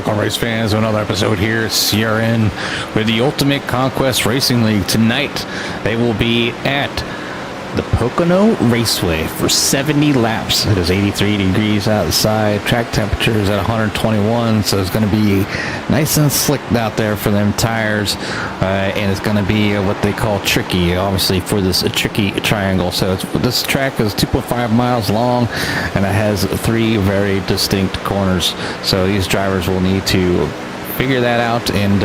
Pocono race fans, another episode here at CRN with the Ultimate Conquest Racing League. Tonight they will be at the Pocono Raceway for 70 laps. It is 83 degrees outside. Track temperature is at 121, so it's going to be nice and slick out there for them tires, and it's going to be what they call tricky, obviously, for this tricky triangle. So this track is 2.5 miles long, and it has 3 very distinct corners. So these drivers will need to figure that out and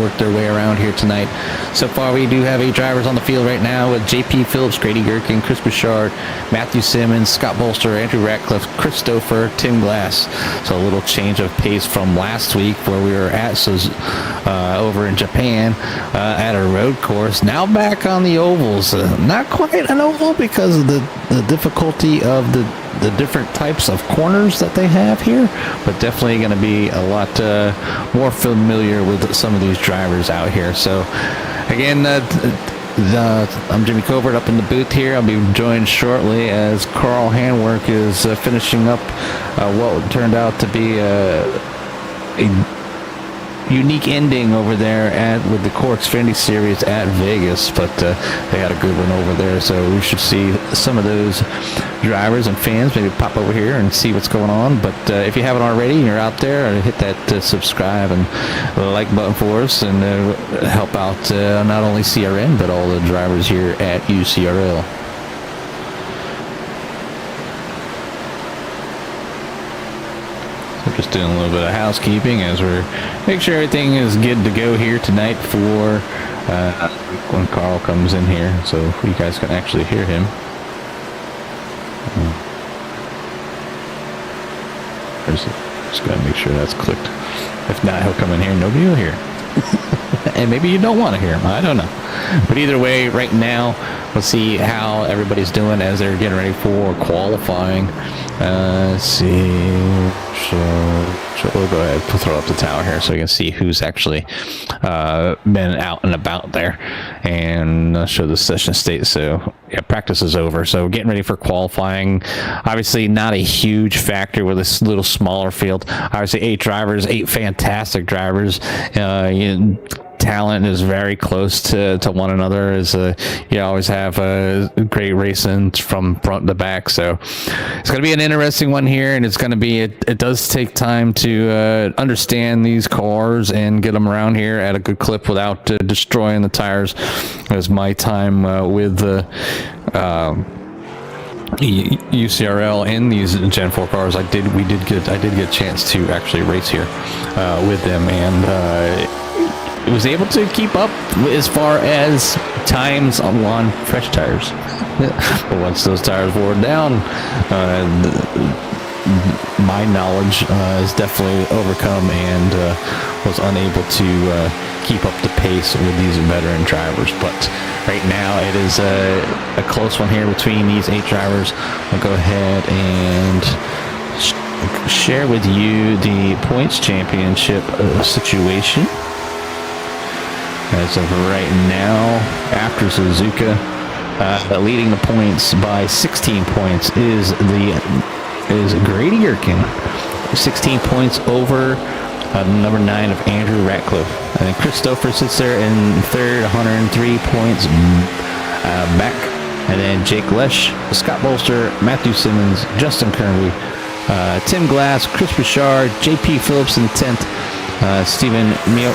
work their way around here tonight. So far, we do have 8 drivers on the field right now with J.P. Phillips, Grady Gherkin, Chris Bouchard, Matthew Simmons, Scott Bolster, Andrew Ratcliffe, Christopher, Tim Glass. So a little change of pace from last week where we were at over in Japan at a road course. Now back on the ovals. Not quite an oval because of the difficulty of the different types of corners that they have here, but definitely going to be a lot more familiar with some of these drivers out here. So again, I'm Jimmy Covert up in the booth here. I'll be joined shortly as Carl Handwerk is finishing up what turned out to be a unique ending over there with the Core Xfinity Series at Vegas, but they had a good one over there, so we should see some of those drivers and fans maybe pop over here and see what's going on. But if you haven't already and you're out there, hit that subscribe and like button for us and help out not only CRN but all the drivers here at UCRL. Just doing a little bit of housekeeping as we're make sure everything is good to go here tonight for when Carl comes in here, so you guys can actually hear him. Just gotta make sure that's clicked. If not, he'll come in here and nobody will hear. And maybe you don't want to hear him. I don't know. But either way, right now, let's see how everybody's doing as they're getting ready for qualifying. Let's see. So we'll go ahead and throw up the tower here so you can see who's actually been out and about there, and show the session state. So yeah, practice is over, so getting ready for qualifying. Obviously not a huge factor with this little smaller field. Obviously 8 drivers, 8 fantastic drivers. Talent is very close to one another, as you always have a great racing from front to back. So it's going to be an interesting one here, and it's going to be it does take time to understand these cars and get them around here at a good clip without destroying the tires. As my time with the UCRL in these Gen 4 cars, I did get a chance to actually race here with them, and was able to keep up as far as times on fresh tires. But once those tires wore down, my knowledge is definitely overcome, and was unable to keep up the pace with these veteran drivers. But right now it is a close one here between these 8 drivers. I'll go ahead and share with you the points championship situation. As of right now, after Suzuka, leading the points by 16 points is Grady Gherkin, 16 points over number 9 of Andrew Ratcliffe. And then Christopher sits there in third, 103 points back. And then Jake Lesh, Scott Bolster, Matthew Simmons, Justin Kirby, Tim Glass, Chris Bouchard, J.P. Phillips in 10th, Stephen Meow,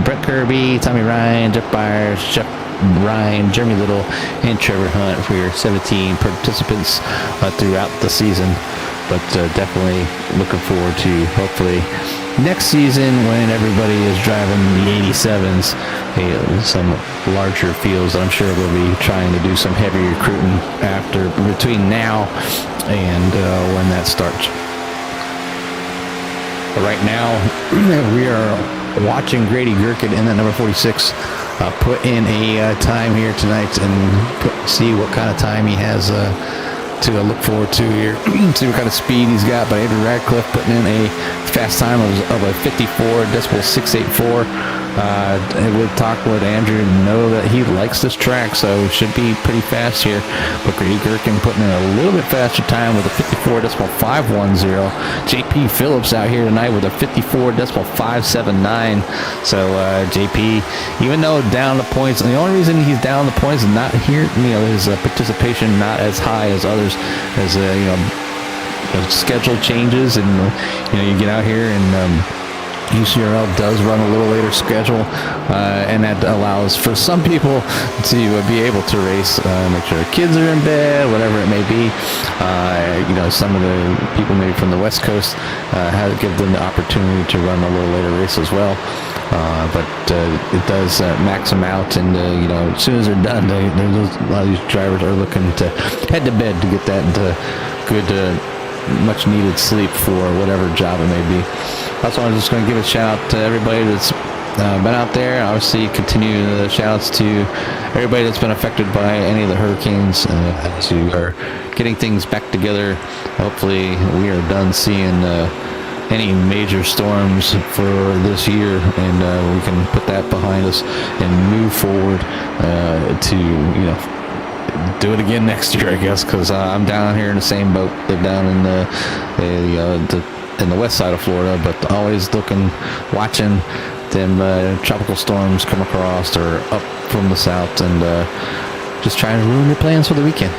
Brett Kirby, Tommy Ryan, Jeff Byers, Jeff Ryan, Jeremy Little, and Trevor Hunt for your 17 participants throughout the season. But definitely looking forward to hopefully next season when everybody is driving the 87s, some larger fields. I'm sure we'll be trying to do some heavy recruiting between now and when that starts. But right now, we are watching Grady Gherkin in that number 46 put in a time here tonight, and see what kind of time he has to look forward to here. See what kind of speed he's got. But Andrew Ratcliffe putting in a fast time of a 54.684. With talking with Andrew, know that he likes this track, so should be pretty fast here. But Grady Gherkin putting in a little bit faster time with a 54.510. JP Phillips out here tonight with a 54.579. So JP, even though down the points, and the only reason he's down the points and not here, his participation not as high as others, as the schedule changes, and you get out here and UCRL does run a little later schedule, and that allows for some people to be able to race, make sure their kids are in bed, whatever it may be. Some of the people maybe from the West Coast give them the opportunity to run a little later race as well. But it does max them out, and as soon as they're done, a lot of these drivers are looking to head to bed to get that good much needed sleep for whatever job it may be. Also, I'm just going to give a shout out to everybody that's been out there. Obviously, continue the shout outs to everybody that's been affected by any of the hurricanes, who are getting things back together. Hopefully, we are done seeing any major storms for this year, and we can put that behind us and move forward to do it again next year, I guess, because I'm down here in the same boat. Live down in the west side of Florida, but always watching them tropical storms come across or up from the south, and just trying to ruin your plans for the weekend.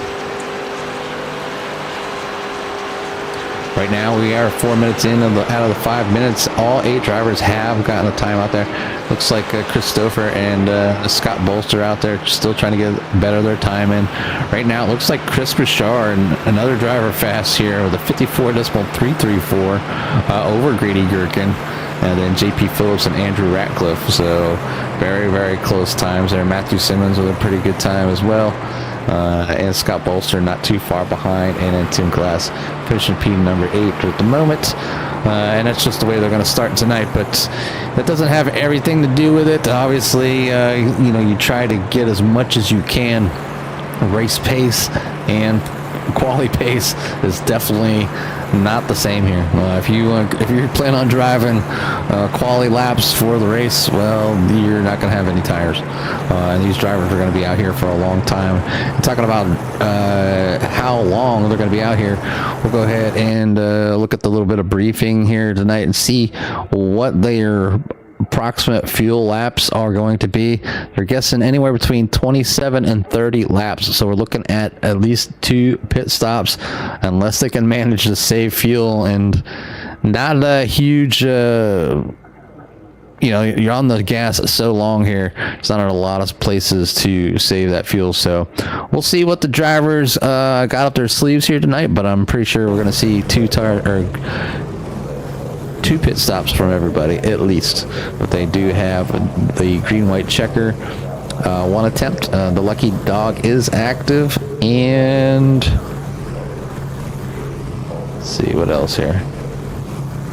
Right now, we are 4 minutes in out of the 5 minutes. All 8 drivers have gotten a time out there. Looks like Chris Stouffer and Scott Bolster out there still trying to get better their time in. Right now, it looks like Chris Bouchard, another driver fast here with a 54.334 over Grady Gherkin. And then JP Phillips and Andrew Ratcliffe. So very, very close times there. Matthew Simmons with a pretty good time as well. And Scott Bolster not too far behind. And then Tim Glass finishing P number 8 at the moment. And that's just the way they're going to start tonight. But that doesn't have everything to do with it. Obviously, you try to get as much as you can. Race pace and quality pace is definitely not the same here. If you plan on driving quality laps for the race, well, you're not going to have any tires. And these drivers are going to be out here for a long time. And talking about how long they're going to be out here, we'll go ahead and look at the little bit of briefing here tonight and see what their approximate fuel laps are going to be. They're guessing anywhere between 27 and 30 laps. So we're looking at least 2 pit stops, unless they can manage to save fuel. And not a huge, you're on the gas so long here. It's not a lot of places to save that fuel. So we'll see what the drivers got up their sleeves here tonight. But I'm pretty sure we're going to see 2 pit stops from everybody at least. But they do have the green-white checker 1 attempt. The lucky dog is active, and let's see what else here.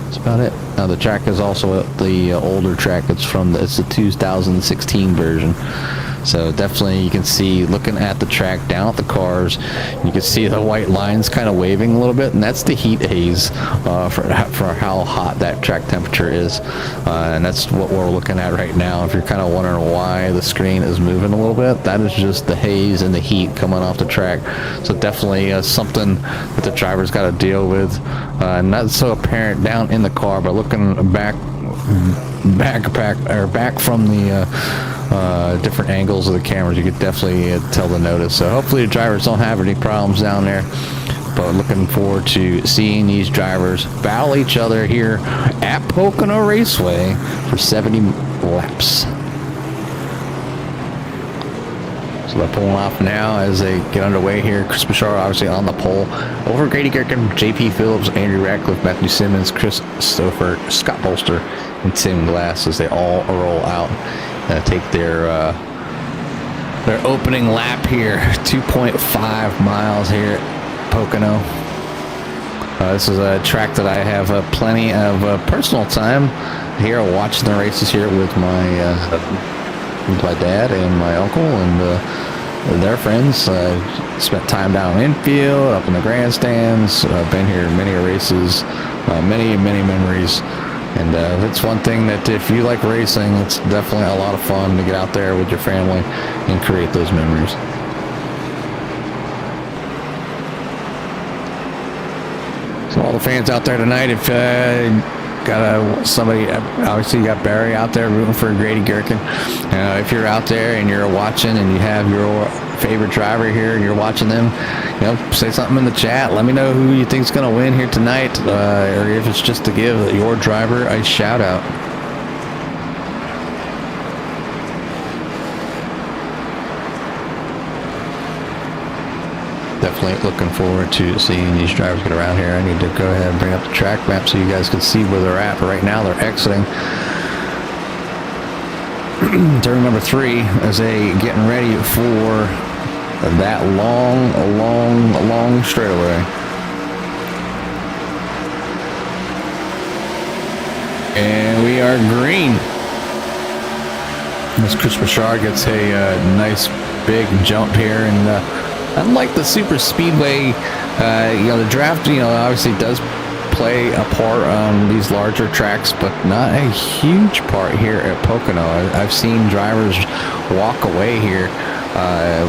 That's about it. The track is also the older track. It's the 2016 version. So definitely you can see, looking at the track down at the cars, you can see the white lines kind of waving a little bit, and that's the heat haze for how hot that track temperature is. And that's what we're looking at right now. If you're kind of wondering why the screen is moving a little bit, that is just the haze and the heat coming off the track. So definitely something that the driver's got to deal with. Not so apparent down in the car, but looking back from the different angles of the cameras, you could definitely tell the notice. So hopefully the drivers don't have any problems down there, but looking forward to seeing these drivers battle each other here at Pocono Raceway for 70 laps. So they're pulling off now as they get underway here. Chris Bouchard obviously on the pole over Grady Gherkin, JP Phillips, Andrew Ratcliffe, Matthew Simmons, Chris Stouffer, Scott Bolster, and Tim Glass as they all roll out. Take their opening lap here, 2.5 miles here at Pocono. This is a track that I have plenty of personal time here, watching the races here with my dad and my uncle and their friends. Spent time down infield, up in the grandstands. Been here many races, many memories. And it's one thing that if you like racing, it's definitely a lot of fun to get out there with your family and create those memories. So all the fans out there tonight, if got somebody, obviously you got Barry out there rooting for Grady Gherkin. If you're out there and you're watching and you have your favorite driver here and you're watching them, say something in the chat. Let me know who you think's going to win here tonight, or if it's just to give your driver a shout out. Definitely looking forward to seeing these drivers get around here. I need to go ahead and bring up the track map so you guys can see where they're at. But right now they're exiting turn number 3 as they getting ready for that long straightaway. And we are green. As Chris Bouchard gets a nice big jump here, and unlike the super speedway, the draft, obviously does play a part on these larger tracks, but not a huge part here at Pocono. I've seen drivers walk away here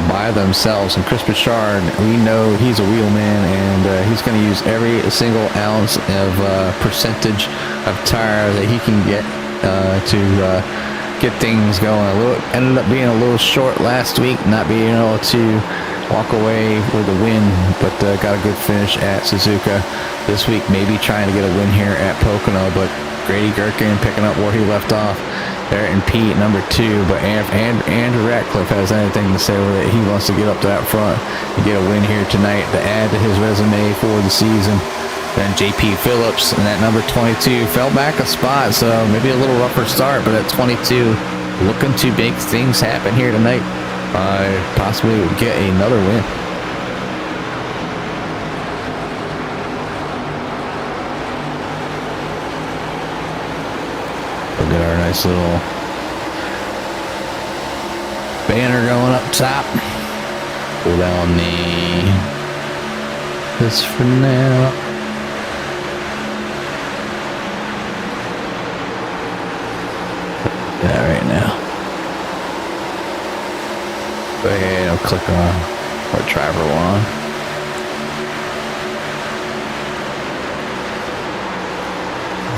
by themselves, and Chris Bouchard, we know he's a wheelman, and he's going to use every single ounce of percentage of tire that he can get to get things going. Ended up being a little short last week, not being able to walk away with a win, but got a good finish at Suzuka this week. Maybe trying to get a win here at Pocono, but Grady Gherkin picking up where he left off there in P number 2. But Andrew Ratcliffe has anything to say with it. He wants to get up to that front and get a win here tonight to add to his resume for the season. Then JP Phillips and that number 22 fell back a spot, so maybe a little rougher start, but at 22 looking to make things happen here tonight. Possibly get another win. We'll get our nice little banner going up top. Pull down this for now. Yeah, right now. Go ahead and click on what driver we're on.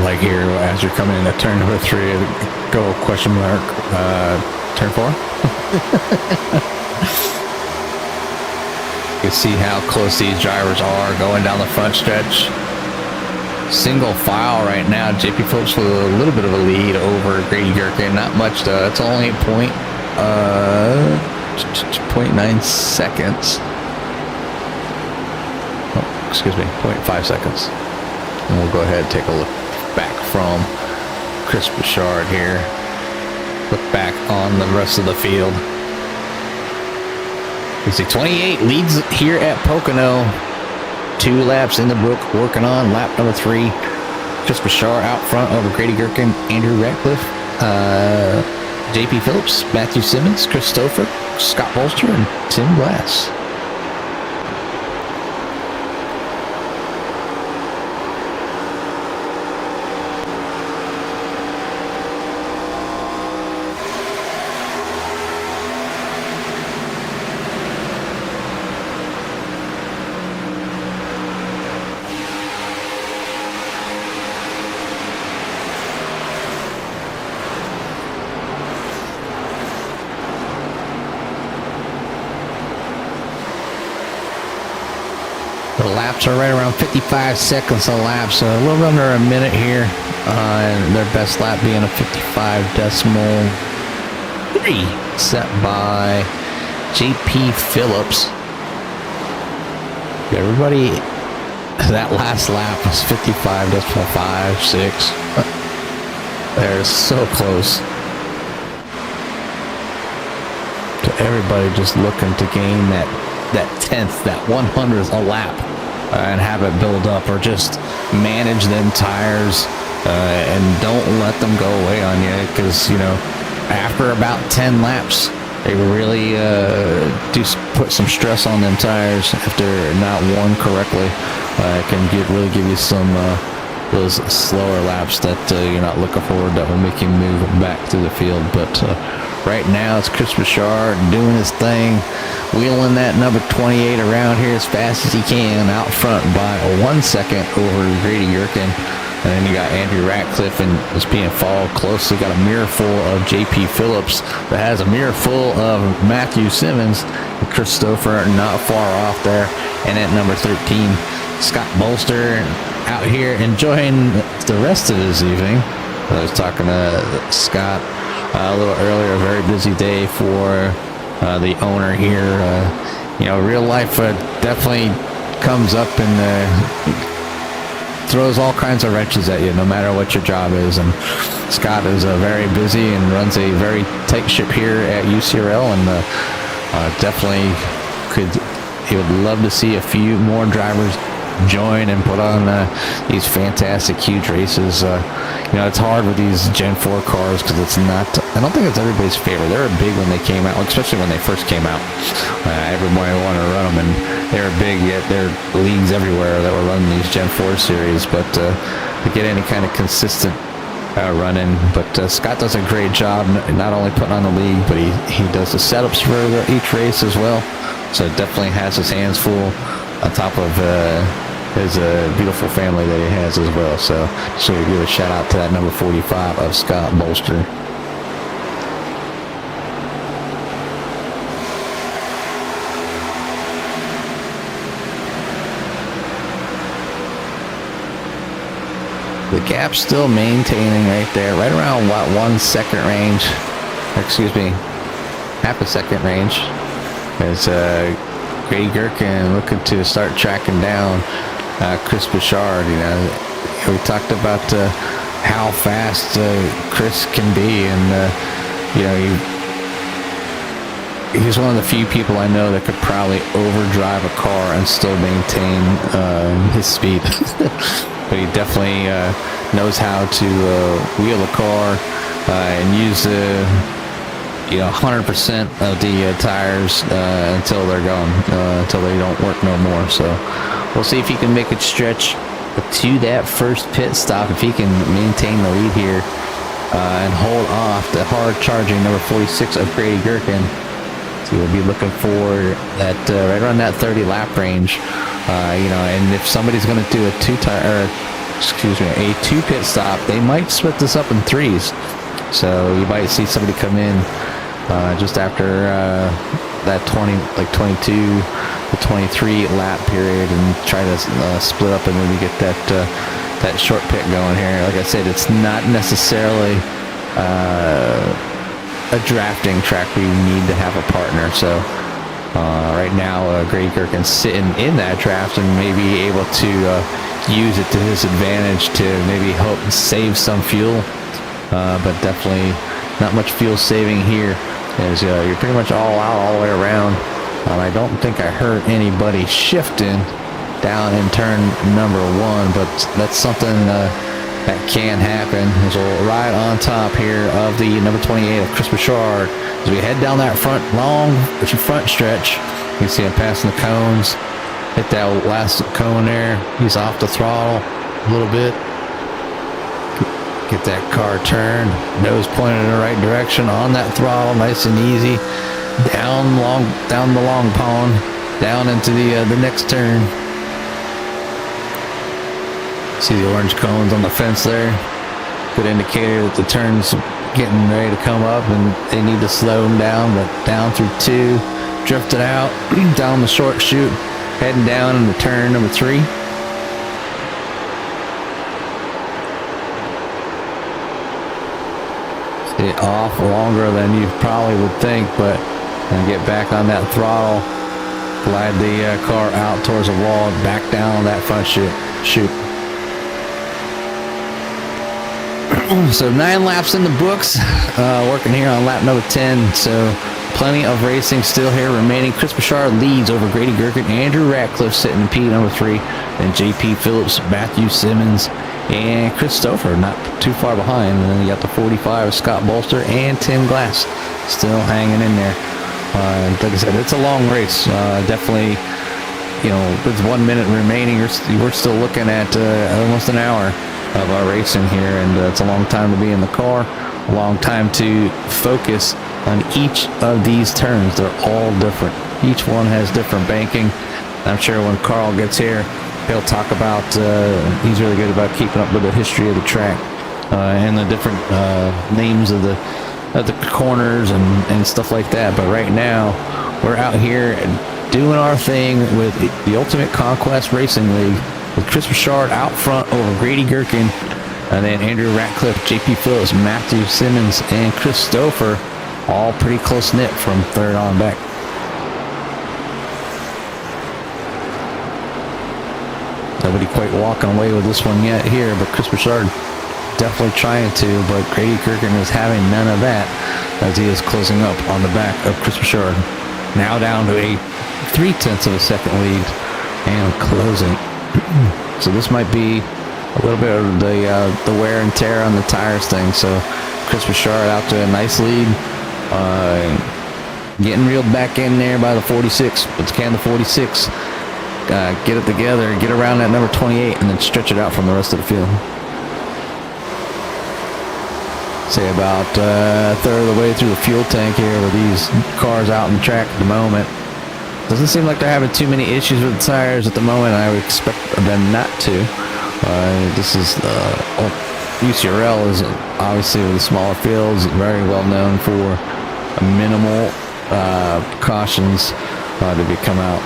Like here, as you're coming into turn number 3, go question mark, turn 4. You can see how close these drivers are going down the front stretch. Single file right now. JP Phillips with a little bit of a lead over Grady Gherkin. Not much though. It's only 0.9 seconds. Oh, excuse me, 0.5 seconds. And we'll go ahead and take a look back from Chris Bouchard here. Look back on the rest of the field. You see 28 leads here at Pocono. 2 laps in the book, working on lap number 3. Chris Bouchard out front over Grady Gherkin, Andrew Ratcliffe, JP Phillips, Matthew Simmons, Chris Stouffer, Scott Bolster, and Tim Glass. The laps are right around 55 seconds a lap, so a little under a minute here. And their best lap being a 55.3 set by JP Phillips. Everybody, that last lap was 55.56. They're so close. So everybody just looking to gain that 10th, that 100th a lap, and have it build up, or just manage them tires and don't let them go away on you, because after about 10 laps they really do put some stress on them tires if they're not worn correctly. It can really give you some those slower laps that you're not looking forward that will make you move back through the field. But right now it's Chris Bouchard doing his thing, wheeling that number 28 around here as fast as he can, out front by 1 second over Grady Gherkin. And then you got Andrew Ratcliffe and is being followed closely. Got a mirror full of JP Phillips that has a mirror full of Matthew Simmons. And Christopher not far off there. And at number 13, Scott Bolster out here enjoying the rest of his evening. I was talking to Scott a little earlier. A very busy day for the owner here. You know, real life definitely comes up and throws all kinds of wrenches at you, no matter what your job is. And Scott is very busy and runs a very tight ship here at UCRL, and definitely he would love to see a few more drivers join and put on these fantastic, huge races. You know, it's hard with these Gen 4 cars because it's not, I don't think it's everybody's favorite. They were big when they came out, especially when they first came out. Everybody wanted to run them, and they were big, yet there are leagues everywhere that were running these Gen 4 series. But to get any kind of consistent running, but Scott does a great job, not only putting on the league, but he does the setups for each race as well. So definitely has his hands full on top of his beautiful family that he has as well. So give a shout out to that number 45 of Scott Bolster. The gap's still maintaining right there, right around what, 1 second range, excuse me, half a second range. As Grady Gherkin looking to start tracking down Chris Bouchard. You know, we talked about how fast Chris can be, and you know, he's one of the few people I know that could probably overdrive a car and still maintain his speed. But he definitely knows how to wheel a car and use 100% of the tires until they're gone, until they don't work no more. So we'll see if he can make it stretch to that first pit stop, if he can maintain the lead here and hold off the hard charging number 46 of Grady Gherkin. So we'll be looking for that right around that 30 lap range. And if somebody's going to do a two pit stop, they might split this up in threes. So you might see somebody come in just after that 22 to 23 lap period and try to split up and maybe get that short pit going here. Like I said, it's not necessarily a drafting track where you need to have a partner. So right now Grady Gherkin's sitting in that draft and maybe able to use it to his advantage to maybe help save some fuel, but definitely not much fuel saving here, as you're pretty much all out all the way around. I don't think I heard anybody shifting down in turn number 1, but that's something that can happen. So right on top here of the number 28 of Chris Bouchard, as we head down that front stretch. You can see him passing the cones, hit that last cone there. He's off the throttle a little bit. Get that car turned, nose pointed in the right direction on that throttle, nice and easy. Down the long pond, down into the next turn. See the orange cones on the fence there. Good indicator that the turn's getting ready to come up and they need to slow them down. But down through 2, drifting out, down the short chute, heading down into turn number 3. Stay off longer than you probably would think, but and get back on that throttle, glide the car out towards the wall, back down that front chute. So 9 laps in the books, working here on lap number 10. So plenty of racing still here remaining. Chris Bouchard leads over Grady Gherkin. Andrew Ratcliffe sitting in P number 3. Then JP Phillips, Matthew Simmons, and Christopher not too far behind. And then you got the 45 of Scott Bolster and Tim Glass still hanging in there. Like I said, it's a long race. Definitely, with 1 minute remaining, we're still looking at almost an hour of our racing here, and it's a long time to be in the car, a long time to focus on each of these turns. They're all different. Each one has different banking. I'm sure when Carl gets here, he'll talk about, he's really good about keeping up with the history of the track and the different names of the corners and stuff like that. But right now, we're out here doing our thing with the Ultimate Conquest Racing League with Chris Richard out front over Grady Gherkin, and then Andrew Ratcliffe, JP Phillips, Matthew Simmons, and Chris Stouffer, all pretty close knit from third on back. Nobody quite walking away with this one yet here, but Chris Richard definitely trying to, but Grady Gherkin is having none of that as he is closing up on the back of Chris Richard. Now down to a 0.3 of a second lead and closing. So this might be a little bit of the wear and tear on the tires thing. So Chris Richard out to a nice lead, getting reeled back in there by the 46, but can the 46 get it together, get around that number 28, and then stretch it out from the rest of the field. Say about a third of the way through the fuel tank here with these cars out on the track at the moment. Doesn't seem like they're having too many issues with the tires at the moment. I would expect them not to. This is UCRL is obviously with the smaller fields very well known for minimal cautions to be come out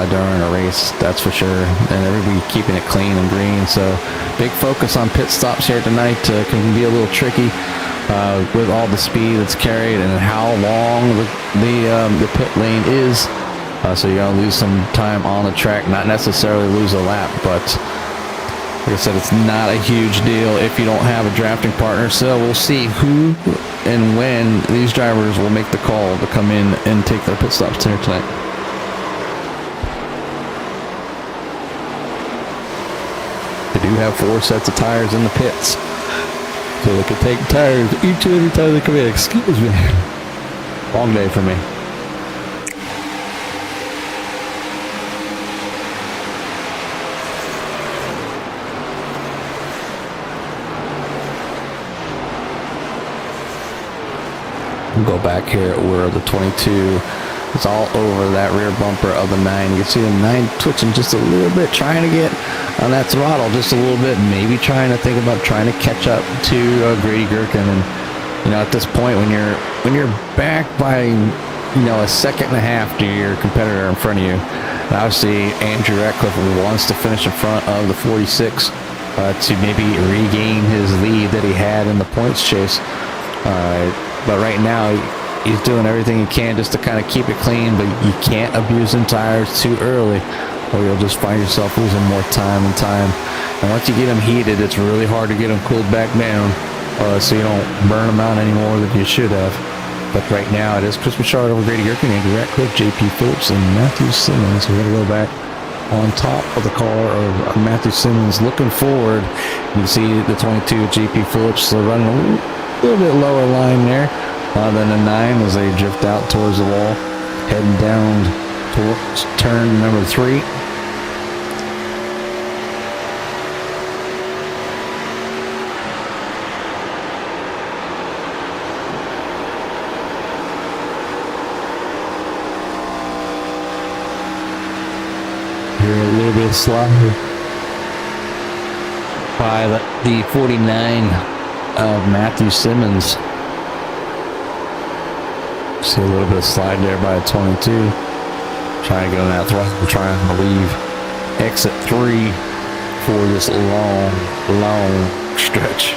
during a race, that's for sure, and everybody keeping it clean and green. So big focus on pit stops here tonight. Can be a little tricky with all the speed that's carried and how long the pit lane is. So you're gonna lose some time on the track, not necessarily lose a lap, but like I said, it's not a huge deal if you don't have a drafting partner. So we'll see who and when these drivers will make the call to come in and take their pit stops here tonight. They do have 4 sets of tires in the pits, so they can take tires each and every time they come in. Excuse me. Long day for me. We'll go back here where the 22 is all over that rear bumper of the 9. You can see the 9 twitching just a little bit, trying to get on that throttle just a little bit, maybe trying to think about trying to catch up to Grady Gherkin. And you know, at this point, when you're back by a second and a half to your competitor in front of you, and obviously Andrew Ratcliffe wants to finish in front of the 46 to maybe regain his lead that he had in the points chase. But right now, he's doing everything he can just to kind of keep it clean, but you can't abuse them tires too early, or you'll just find yourself losing more time and time. And once you get them heated, it's really hard to get them cooled back down, so you don't burn them out any more than you should have. But right now, it is Chris Richard over Grady Gherkin, Andrew Ratcliffe, JP Phillips, and Matthew Simmons. We're going to go back on top of the car of Matthew Simmons, looking forward. You can see the 22 JP Phillips running a little bit lower line there than the 9 as they drift out towards the wall, heading down towards turn number 3. Here a little bit of slide by the 49 of Matthew Simmons. See a little bit of slide there by a 22. Trying to get on that throttle, trying to leave exit 3 for this long stretch.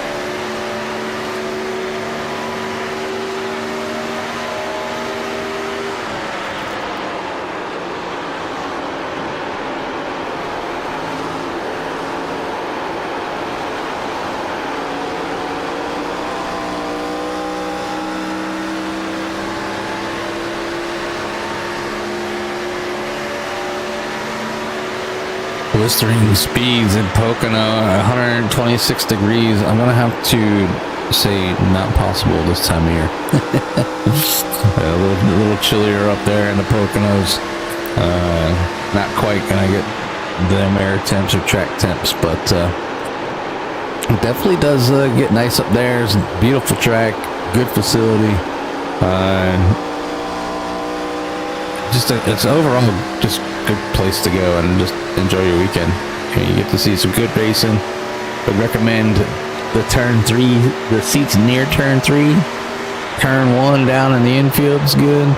Blistering speeds in Pocono, 126 degrees. I'm gonna have to say not possible this time of year. A little chillier up there in the Poconos. Not quite gonna get them air temps or track temps, but It definitely does get nice up there. It's a beautiful track, good facility. It's overall just a good place to go and just enjoy your weekend. You get to see some good racing. Would recommend the turn 3, the seats near turn 3. Turn 1 down in the infield is good.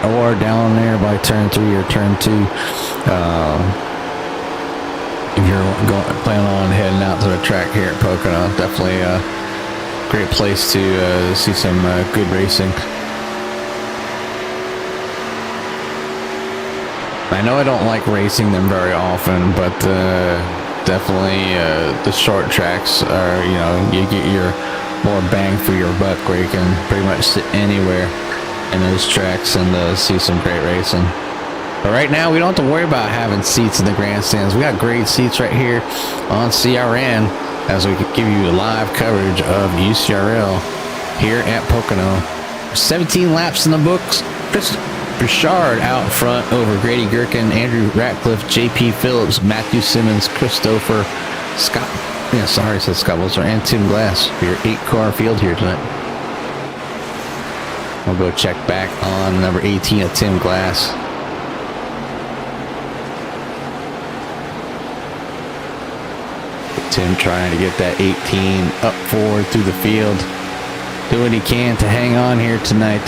Or down there by turn 3 or turn 2. If you're planning on heading out to the track here at Pocono, definitely a great place to see some good racing. I know I don't like racing them very often, but definitely the short tracks are, you get your more bang for your buck where you can pretty much sit anywhere in those tracks and see some great racing. But right now, we don't have to worry about having seats in the grandstands. We got great seats right here on CRN as we give you live coverage of UCRL here at Pocono. 17 laps in the books. Chris Bouchard out front over Grady Gherkin, Andrew Ratcliffe, J.P. Phillips, Matthew Simmons, Christopher Scott. Yeah, sorry, I said Scott Wilson, and Tim Glass for your 8-car field here tonight. We'll go check back on number 18 of Tim Glass. Tim trying to get that 18 up forward through the field. Do what he can to hang on here tonight.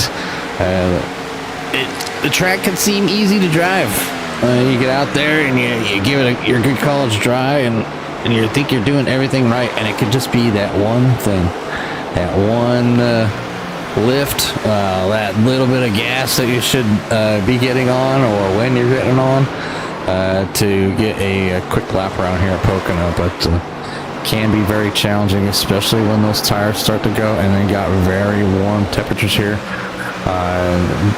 The track can seem easy to drive. You get out there and you give it your good college try and you think you're doing everything right, and it could just be that one thing. That one lift, that little bit of gas that you should be getting on, or when you're getting on, to get a quick lap around here at Pocono. But can be very challenging, especially when those tires start to go, and then got very warm temperatures here.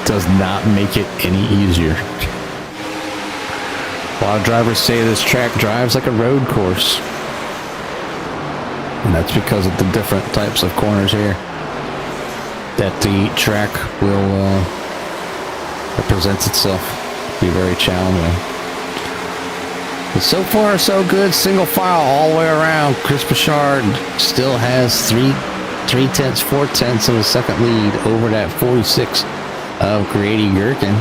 Does not make it any easier. A lot of drivers say this track drives like a road course, and that's because of the different types of corners here that the track will presents itself. Be very challenging. But so far, so good. Single file all the way around. Chris Bouchard still has 4/10 of a second lead over that 46 of Grady Gherkin.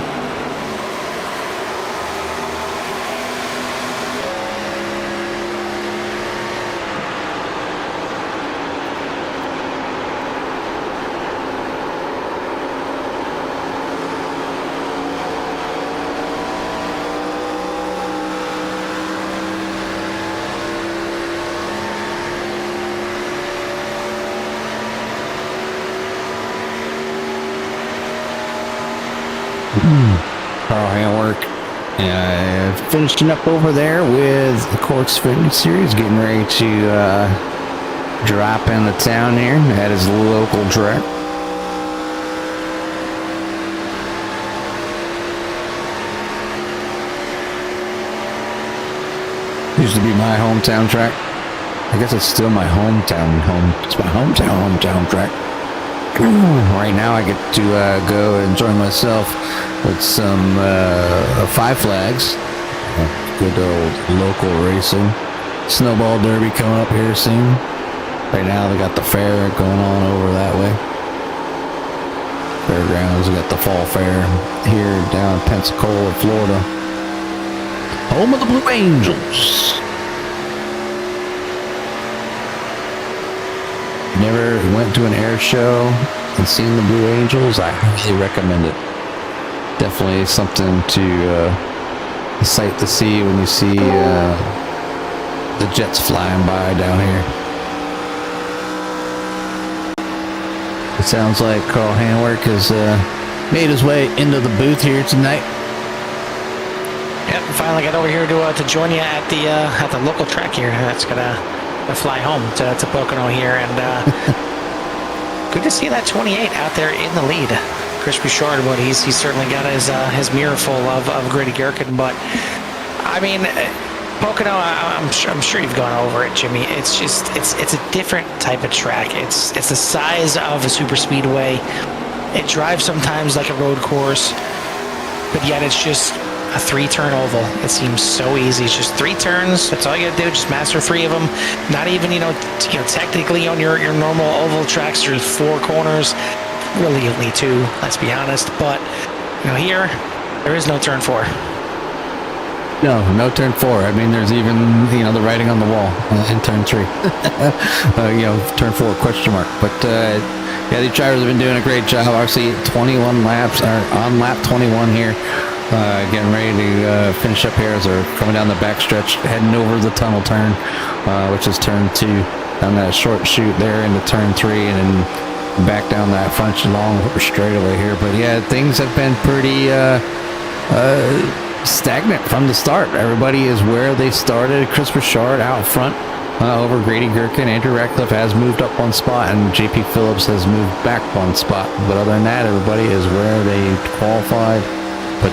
Carl Handwork finishing up over there with the Corks Xfinity Series, getting ready to drop into town here at his local track. Used to be my hometown track. I guess it's still my it's my hometown track. Right now I get to go and enjoy myself with some Five Flags. Good old local racing. Snowball Derby coming up here soon. Right now they got the fair going on over that way. Fairgrounds, we got the fall fair here down in Pensacola, Florida. Home of the Blue Angels. Never went to an air show and seen the Blue Angels? I highly recommend it. Definitely something to a sight to see when you see the jets flying by down here. It sounds like Carl Handwork has made his way into the booth here tonight. Yep, finally got over here to join you at the local track here. That's gonna fly home to Pocono here, and good to see that 28 out there in the lead. Chris Bouchard, but he's certainly got his mirror full of Grady Gherkin. But I mean, Pocono, I'm sure you've gone over it, Jimmy. It's just it's a different type of track. It's the size of a super speedway. It drives sometimes like a road course, but yet it's just a 3-turn oval. It seems so easy. It's just 3 turns. That's all you gotta do. Just master 3 of them. Not even, technically on your normal oval tracks, there's 4 corners. Really only 2, let's be honest. But, here, there is no turn 4. No turn 4. I mean, there's even, the writing on the wall in turn 3. Turn 4, question mark. But, these drivers have been doing a great job. Obviously, 21 laps, or on lap 21 here. Getting ready to finish up here as they're coming down the backstretch, heading over the tunnel turn, which is turn 2, down that short chute there into turn 3, and then back down that front long straightaway here. But, yeah, things have been pretty stagnant from the start. Everybody is where they started. Chris Bouchard out front over Grady Gherkin. Andrew Ratcliffe has moved up 1 spot, and JP Phillips has moved back 1 spot. But other than that, everybody is where they qualified. But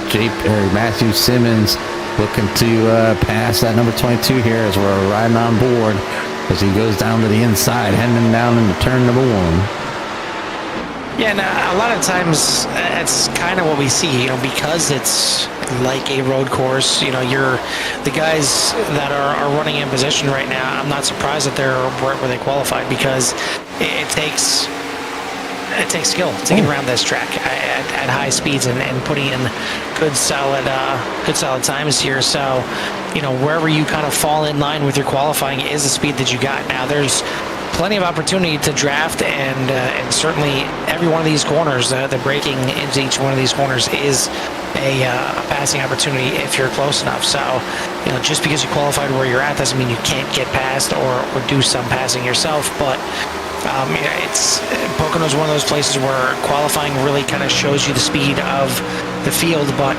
Matthew Simmons looking to pass that number 22 here as we're riding on board as he goes down to the inside, heading down into turn number 1. Yeah, now a lot of times it's kind of what we see, because it's like a road course. You're the guys that are running in position right now. I'm not surprised that they're where they qualified, because it takes skill to get around this track at high speeds and putting in good solid times here. So, wherever you kind of fall in line with your qualifying is the speed that you got. Now, there's plenty of opportunity to draft, and certainly every one of these corners, the braking into each one of these corners is a passing opportunity if you're close enough. So, just because you qualified where you're at doesn't mean you can't get past or do some passing yourself. But Pocono is one of those places where qualifying really kind of shows you the speed of the field. But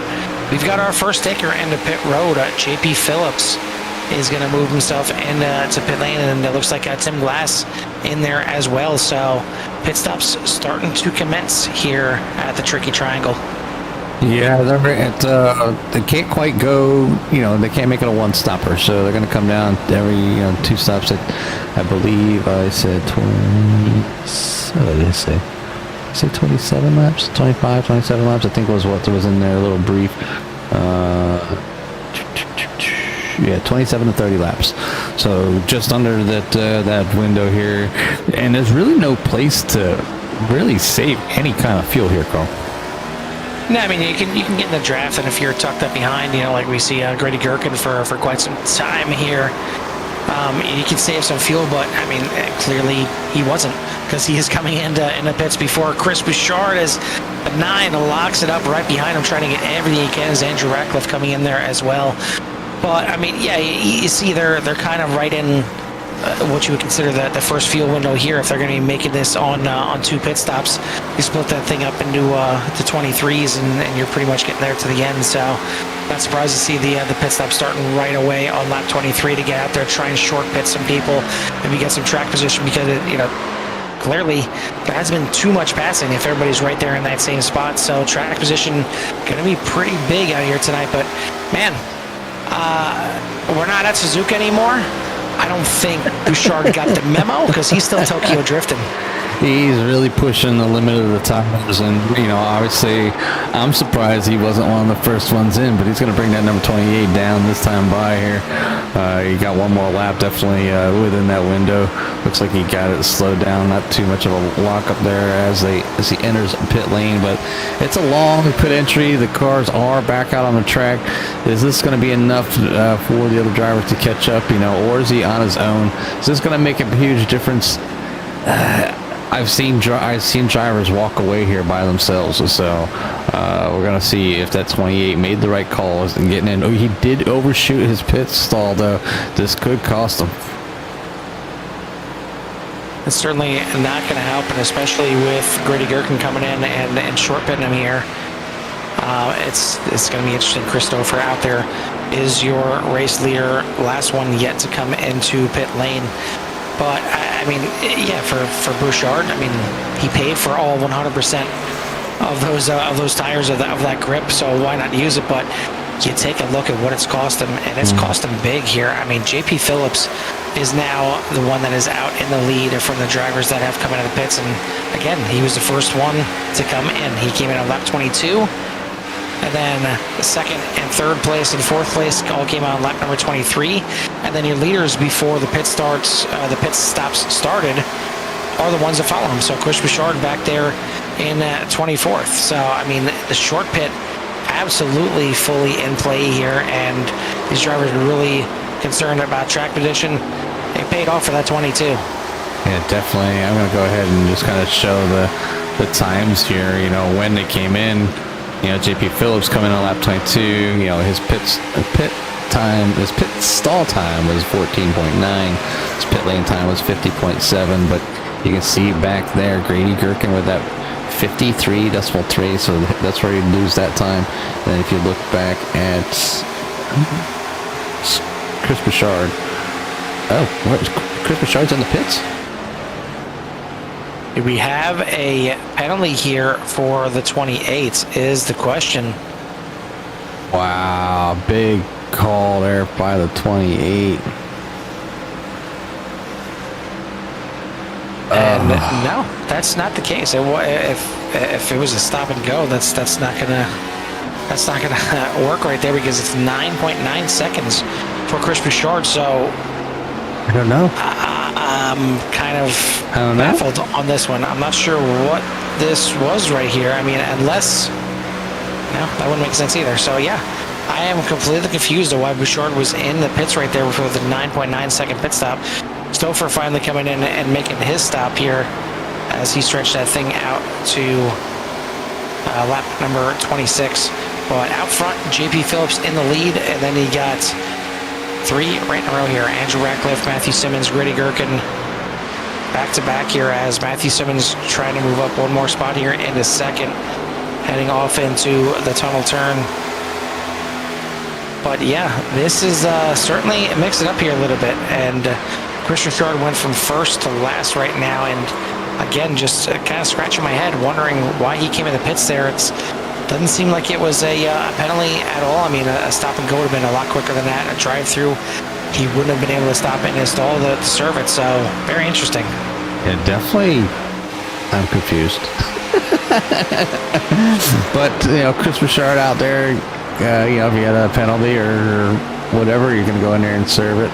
we've got our first taker into pit road. JP Phillips is going to move himself into pit lane, and it looks like Tim Glass in there as well. So pit stops starting to commence here at the Tricky Triangle. Yeah, they can't quite go, they can't make it a 1-stopper, so they're going to come down every 2 stops. I believe I said 20, what did I say? I said 27 laps, 25, 27 laps, I think was what was in their little brief. Yeah, 27 to 30 laps. So just under that window here. And there's really no place to really save any kind of fuel here, Carl. No, I mean, you can get in the draft, and if you're tucked up behind, like we see Grady Gherkin for quite some time here, you can save some fuel. But I mean, clearly he wasn't, because he is coming into pits before Chris Bouchard is at 9 and locks it up right behind him, trying to get everything he can. As Andrew Ratcliffe coming in there as well. But I mean, yeah, you see they're kind of right in what you would consider the first fuel window here. If they're going to be making this on 2 pit stops, you split that thing up into the 23s, and you're pretty much getting there to the end. So not surprised to see the pit stop starting right away on lap 23 to get out there, try and short pit some people, maybe get some track position, because clearly there hasn't been too much passing if everybody's right there in that same spot. So track position going to be pretty big out here tonight. But man, we're not at Suzuka anymore. I don't think Bouchard got the memo, because he's still Tokyo drifting. He's really pushing the limit of the tires, and obviously I'm surprised he wasn't one of the first ones in, but he's going to bring that number 28 down this time by here. He got one more lap, definitely within that window. Looks like he got it slowed down, not too much of a lock up there as he enters pit lane, but it's a long pit entry. The cars are back out on the track. Is this going to be enough for the other driver to catch up, or is he on his own? Is this going to make a huge difference? I've seen drivers walk away here by themselves, so we're gonna see if that 28 made the right calls and getting in. Oh, he did overshoot his pit stall, though. This could cost him. It's certainly not going to help, and especially with Grady Gherkin coming in and short pitting him here. It's going to be interesting. Christopher out there is your race leader, last one yet to come into pit lane. But I mean, yeah, for Bouchard, I mean, he paid for all 100% of those tires of that grip, so why not use it? But you take a look at what it's cost him, and it's cost him big here. I mean, JP Phillips is now the one that is out in the lead from the drivers that have come out of the pits, and again, he was the first one to come in. He came in on lap 22, And then the second and third place and fourth place all came out on lap number 23. And then your leaders before the pit stops started are the ones that follow him. So Chris Bouchard back there in 24th. So, I mean, the short pit absolutely fully in play here, and these drivers are really concerned about track position. They paid off for that 22. Yeah, definitely. I'm going to go ahead and just kind of show the times here, you know, when they came in. You know, JP Phillips coming on lap 22, you know, his pit stall time was 14.9. His pit lane time was 50.7, but you can see back there Grady Gherkin with that 53.3, so that's where you lose that time. And then if you look back at Chris Bouchard, Chris Bouchard's in the pits. Do we have a penalty here for the 28 is the question. Wow, big call there by the 28. And no, that's not the case. If it was a stop and go, that's not gonna work right there, because it's 9.9 seconds for Chris Bouchard. So I don't know. I'm kind of baffled on this one. I'm not sure what this was right here. I mean, unless, no, that wouldn't make sense either. So yeah, I am completely confused of why Bouchard was in the pits right there for the 9.9 second pit stop. Stouffer finally coming in and making his stop here as he stretched that thing out to lap number 26. But out front, JP Phillips in the lead, and then he got three right in a row here. Andrew Ratcliffe, Matthew Simmons, Grady Gherkin back to back here as Matthew Simmons trying to move up one more spot here into second, heading off into the tunnel turn. But yeah, this is certainly mixed it up here a little bit, and Chris Bouchard went from first to last right now, and again, just kind of scratching my head, wondering why he came in the pits there. It doesn't seem like it was a penalty at all. I mean, a stop and go would have been a lot quicker than that. A drive-through, he wouldn't have been able to stop and install to serve it. So very interesting. Yeah, definitely. I'm confused. But you know, Chris Bouchard out there, you know, if you had a penalty or whatever, you're going to go in there and serve it.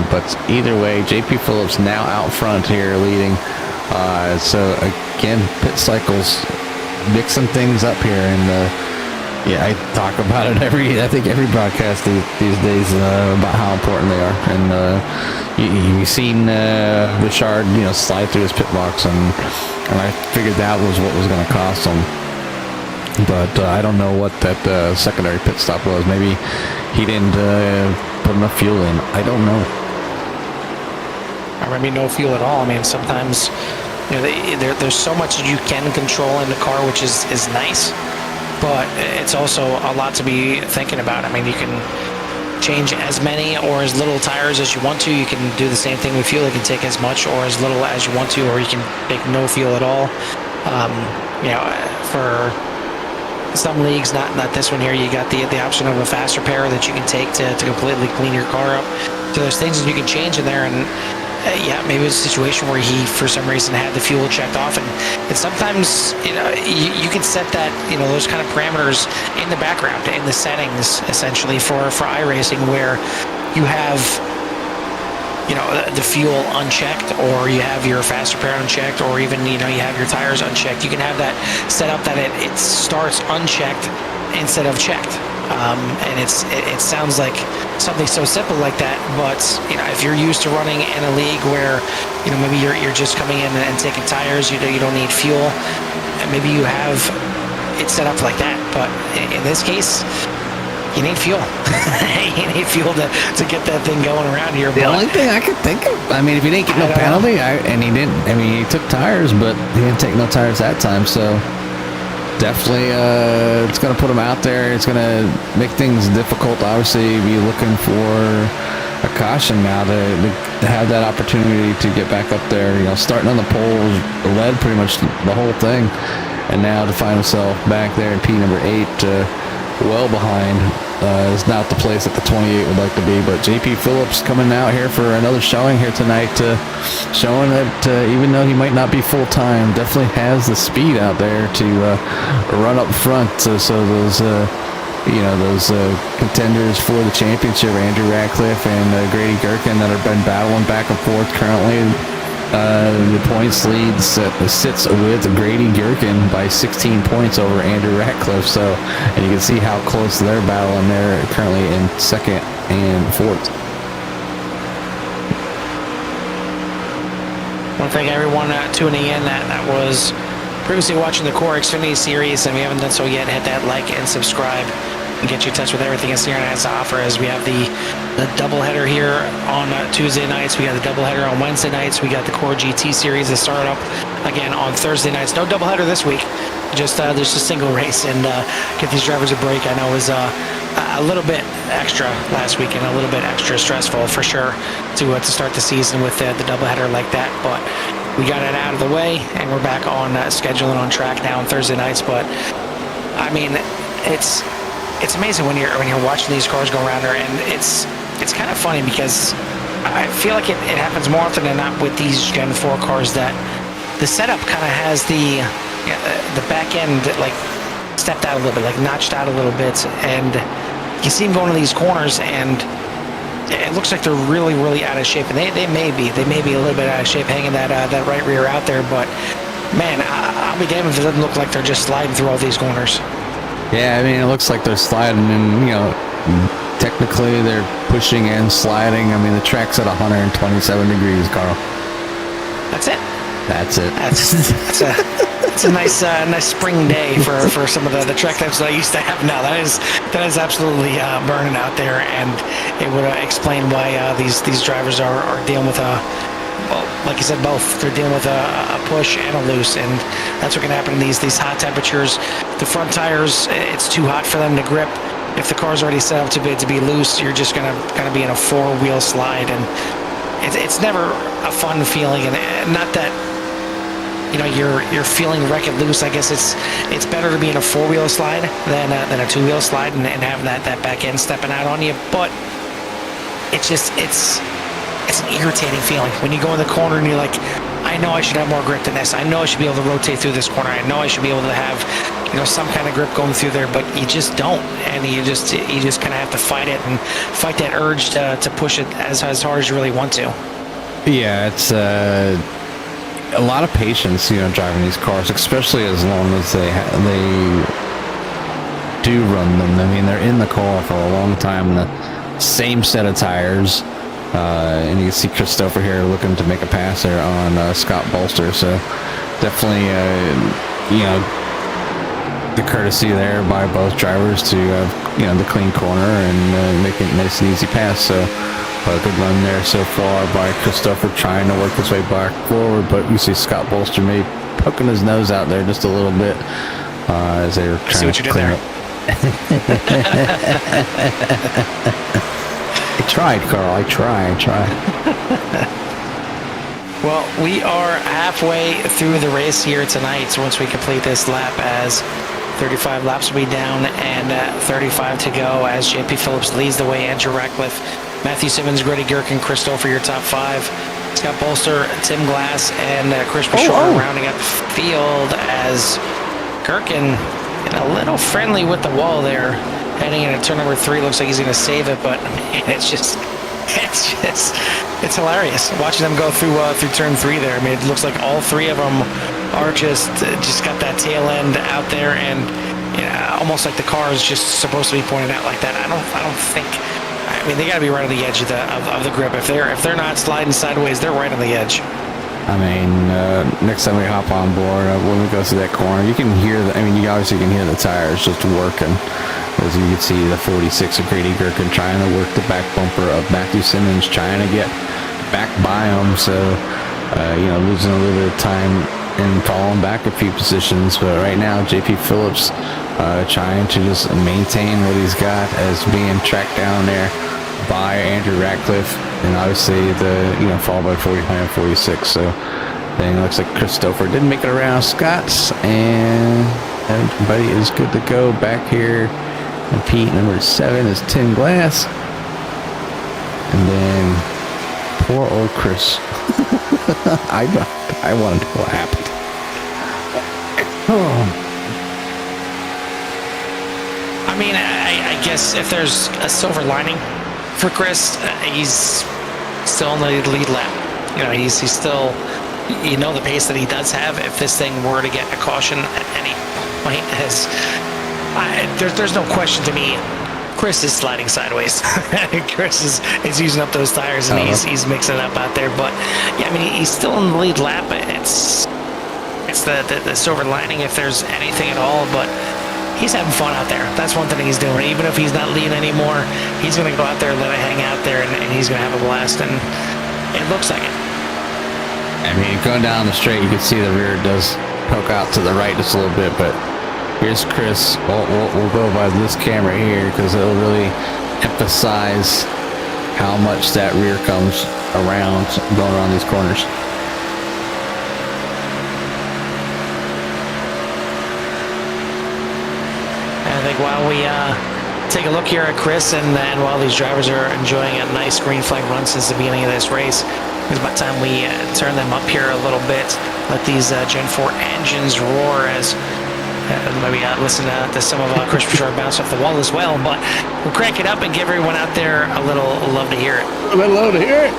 But either way, JP Phillips now out front here leading. So again, pit cycles mixing things up here, and yeah, I talk about it I think every broadcast these days about how important they are. And you've seen Bouchard, you know, slide through his pit box, and I figured that was what was going to cost him. But I don't know what that secondary pit stop was. Maybe he didn't put enough fuel in. I don't know. Or maybe no fuel at all. I mean, sometimes, you know, there's so much that you can control in the car, which is nice, but it's also a lot to be thinking about. I mean, you can change as many or as little tires as you want to. You can do the same thing with fuel. You can take as much or as little as you want to, or you can make no fuel at all. You know, for some leagues, not this one here, you got the option of a fast repair that you can take to completely clean your car up. So there's things that you can change in there, and yeah, maybe it's a situation where he for some reason had the fuel checked off, and sometimes, you know, you can set that, you know, those kind of parameters in the background, in the settings essentially for iRacing, where you have, you know, the fuel unchecked, or you have your fast repair unchecked, or even, you know, you have your tires unchecked. You can have that set up that it starts unchecked instead of checked. And it sounds like something so simple like that, but you know, if you're used to running in a league where, you know, maybe you're just coming in and taking tires, you don't need fuel, and maybe you have it set up like that. But in this case, you need fuel. You need fuel to get that thing going around here. The only thing I could think of, I mean, if he didn't get no penalty, he took tires, but he didn't take no tires that time, so definitely it's going to put him out there. It's going to make things difficult. Obviously, be looking for a caution now to have that opportunity to get back up there. You know, starting on the pole led pretty much the whole thing, and now to find himself back there in P number 8, well behind is not the place that the 28 would like to be. But JP Phillips coming out here for another showing here tonight, showing that even though he might not be full time, definitely has the speed out there to run up front. So those those contenders for the championship, Andrew Ratcliffe and Grady Gherkin, that have been battling back and forth currently. The points lead sits with Grady Gherkin by 16 points over Andrew Ratcliffe. So, and you can see how close they're battling. They're currently in second and fourth. I want to thank everyone tuning in that was previously watching the Core Xfinity series, and we haven't done so yet. Hit that like and subscribe and get you in touch with everything SCRN has to offer, as we have the doubleheader here on Tuesday nights. We got the doubleheader on Wednesday nights. We got the Core GT series that started up again on Thursday nights. No doubleheader this week, just a single race, and get these drivers a break. I know it was a little bit extra last week and a little bit extra stressful for sure to start the season with the doubleheader like that, but we got it out of the way, and we're back on schedule and on track now on Thursday nights. But I mean, it's amazing when you're watching these cars go around there, and it's kind of funny because I feel like it happens more often than not with these Gen 4 cars that the setup kind of has the back end like stepped out a little bit, like notched out a little bit, and you see them going to these corners, and it looks like they're really, really out of shape, and they may be a little bit out of shape hanging that right rear out there. But man, I'll be damned if it doesn't look like they're just sliding through all these corners. Yeah, I mean, it looks like they're sliding, and technically they're pushing and sliding. I mean, the track's at 127 degrees, Carl. That's it. That's it. It's a nice spring day for some of the track types that I used to have now. That is absolutely burning out there, and it would explain why these drivers are dealing with well, like you said, both. They're dealing with a push and a loose, and that's what can happen in these hot temperatures. The front tires, it's too hot for them to grip. If the car's already set up to be loose, you're just gonna be in a four-wheel slide, and it's never a fun feeling. And not that you're feeling wreck it loose. I guess it's better to be in a four-wheel slide than a two-wheel slide and having that back end stepping out on you. But it's an irritating feeling when you go in the corner and you're like, I know I should have more grip than this. I know I should be able to rotate through this corner. I know I should be able to have some kind of grip going through there, but you just don't, and you just kind of have to fight it and fight that urge to push it as hard as you really want to. Yeah, it's a lot of patience, driving these cars, especially as long as they do run them. I mean, they're in the car for a long time, the same set of tires. And you can see Christopher here looking to make a pass there on Scott Bolster. So definitely, the courtesy there by both drivers to have, the clean corner and make it a nice and easy pass. So a good run there so far by Christopher, trying to work his way back forward. But you see Scott Bolster maybe poking his nose out there just a little bit as they were trying to clean up. I tried, Carl. I tried. Well, we are halfway through the race here tonight. So once we complete this lap, as 35 laps will be down and 35 to go, as JP Phillips leads the way, Andrew Ratcliffe, Matthew Simmons, Grady Gherkin, Christopher, your top five. Scott Bolster, Tim Glass, and Chris Bashar rounding up the field, as Gherkin a little friendly with the wall there. Heading into turn number 3, looks like he's going to save it, but it's hilarious watching them go through turn 3 there. I mean, it looks like all three of them are just got that tail end out there, and almost like the car is just supposed to be pointed out like that. I don't think. I mean, they got to be right on the edge of the grip. If they're not sliding sideways, they're right on the edge. I mean, next time we hop on board, when we go through that corner, you can hear you obviously can hear the tires just working. As you can see, the 46 of Grady Gherkin trying to work the back bumper of Matthew Simmons, trying to get back by him. So, losing a little bit of time and falling back a few positions. But right now, JP Phillips trying to just maintain what he's got as being tracked down there by Andrew Ratcliffe, and obviously followed by 45 and 46. So then it looks like Christopher didn't make it around Scott's, and everybody is good to go back here And Pete, number 7, is Tin Glass. And then poor old Chris. I want to know what happened. Oh. I mean, I guess if there's a silver lining for Chris, he's still in the lead lap. You know, he's still, you know, the pace that he does have. If this thing were to get a caution at any point, there's no question to me. Chris is sliding sideways. Chris is using up those tires, and he's mixing it up out there. But yeah, I mean, he's still in the lead lap. It's the silver lining if there's anything at all. But he's having fun out there. That's one thing he's doing. Even if he's not leading anymore, he's going to go out there, let it hang out there, and he's going to have a blast. And it looks like it. I mean, going down the straight, you can see the rear does poke out to the right just a little bit, but here's Chris. We'll go by this camera here because it'll really emphasize how much that rear comes around, going around these corners. I think while we take a look here at Chris, and while these drivers are enjoying a nice green flag run since the beginning of this race, it's about time we turn them up here a little bit, let these Gen 4 engines roar as maybe listen to some of Chris Bouchard bounce off the wall as well. But we'll crank it up and give everyone out there a little love to hear it. A little love to hear it.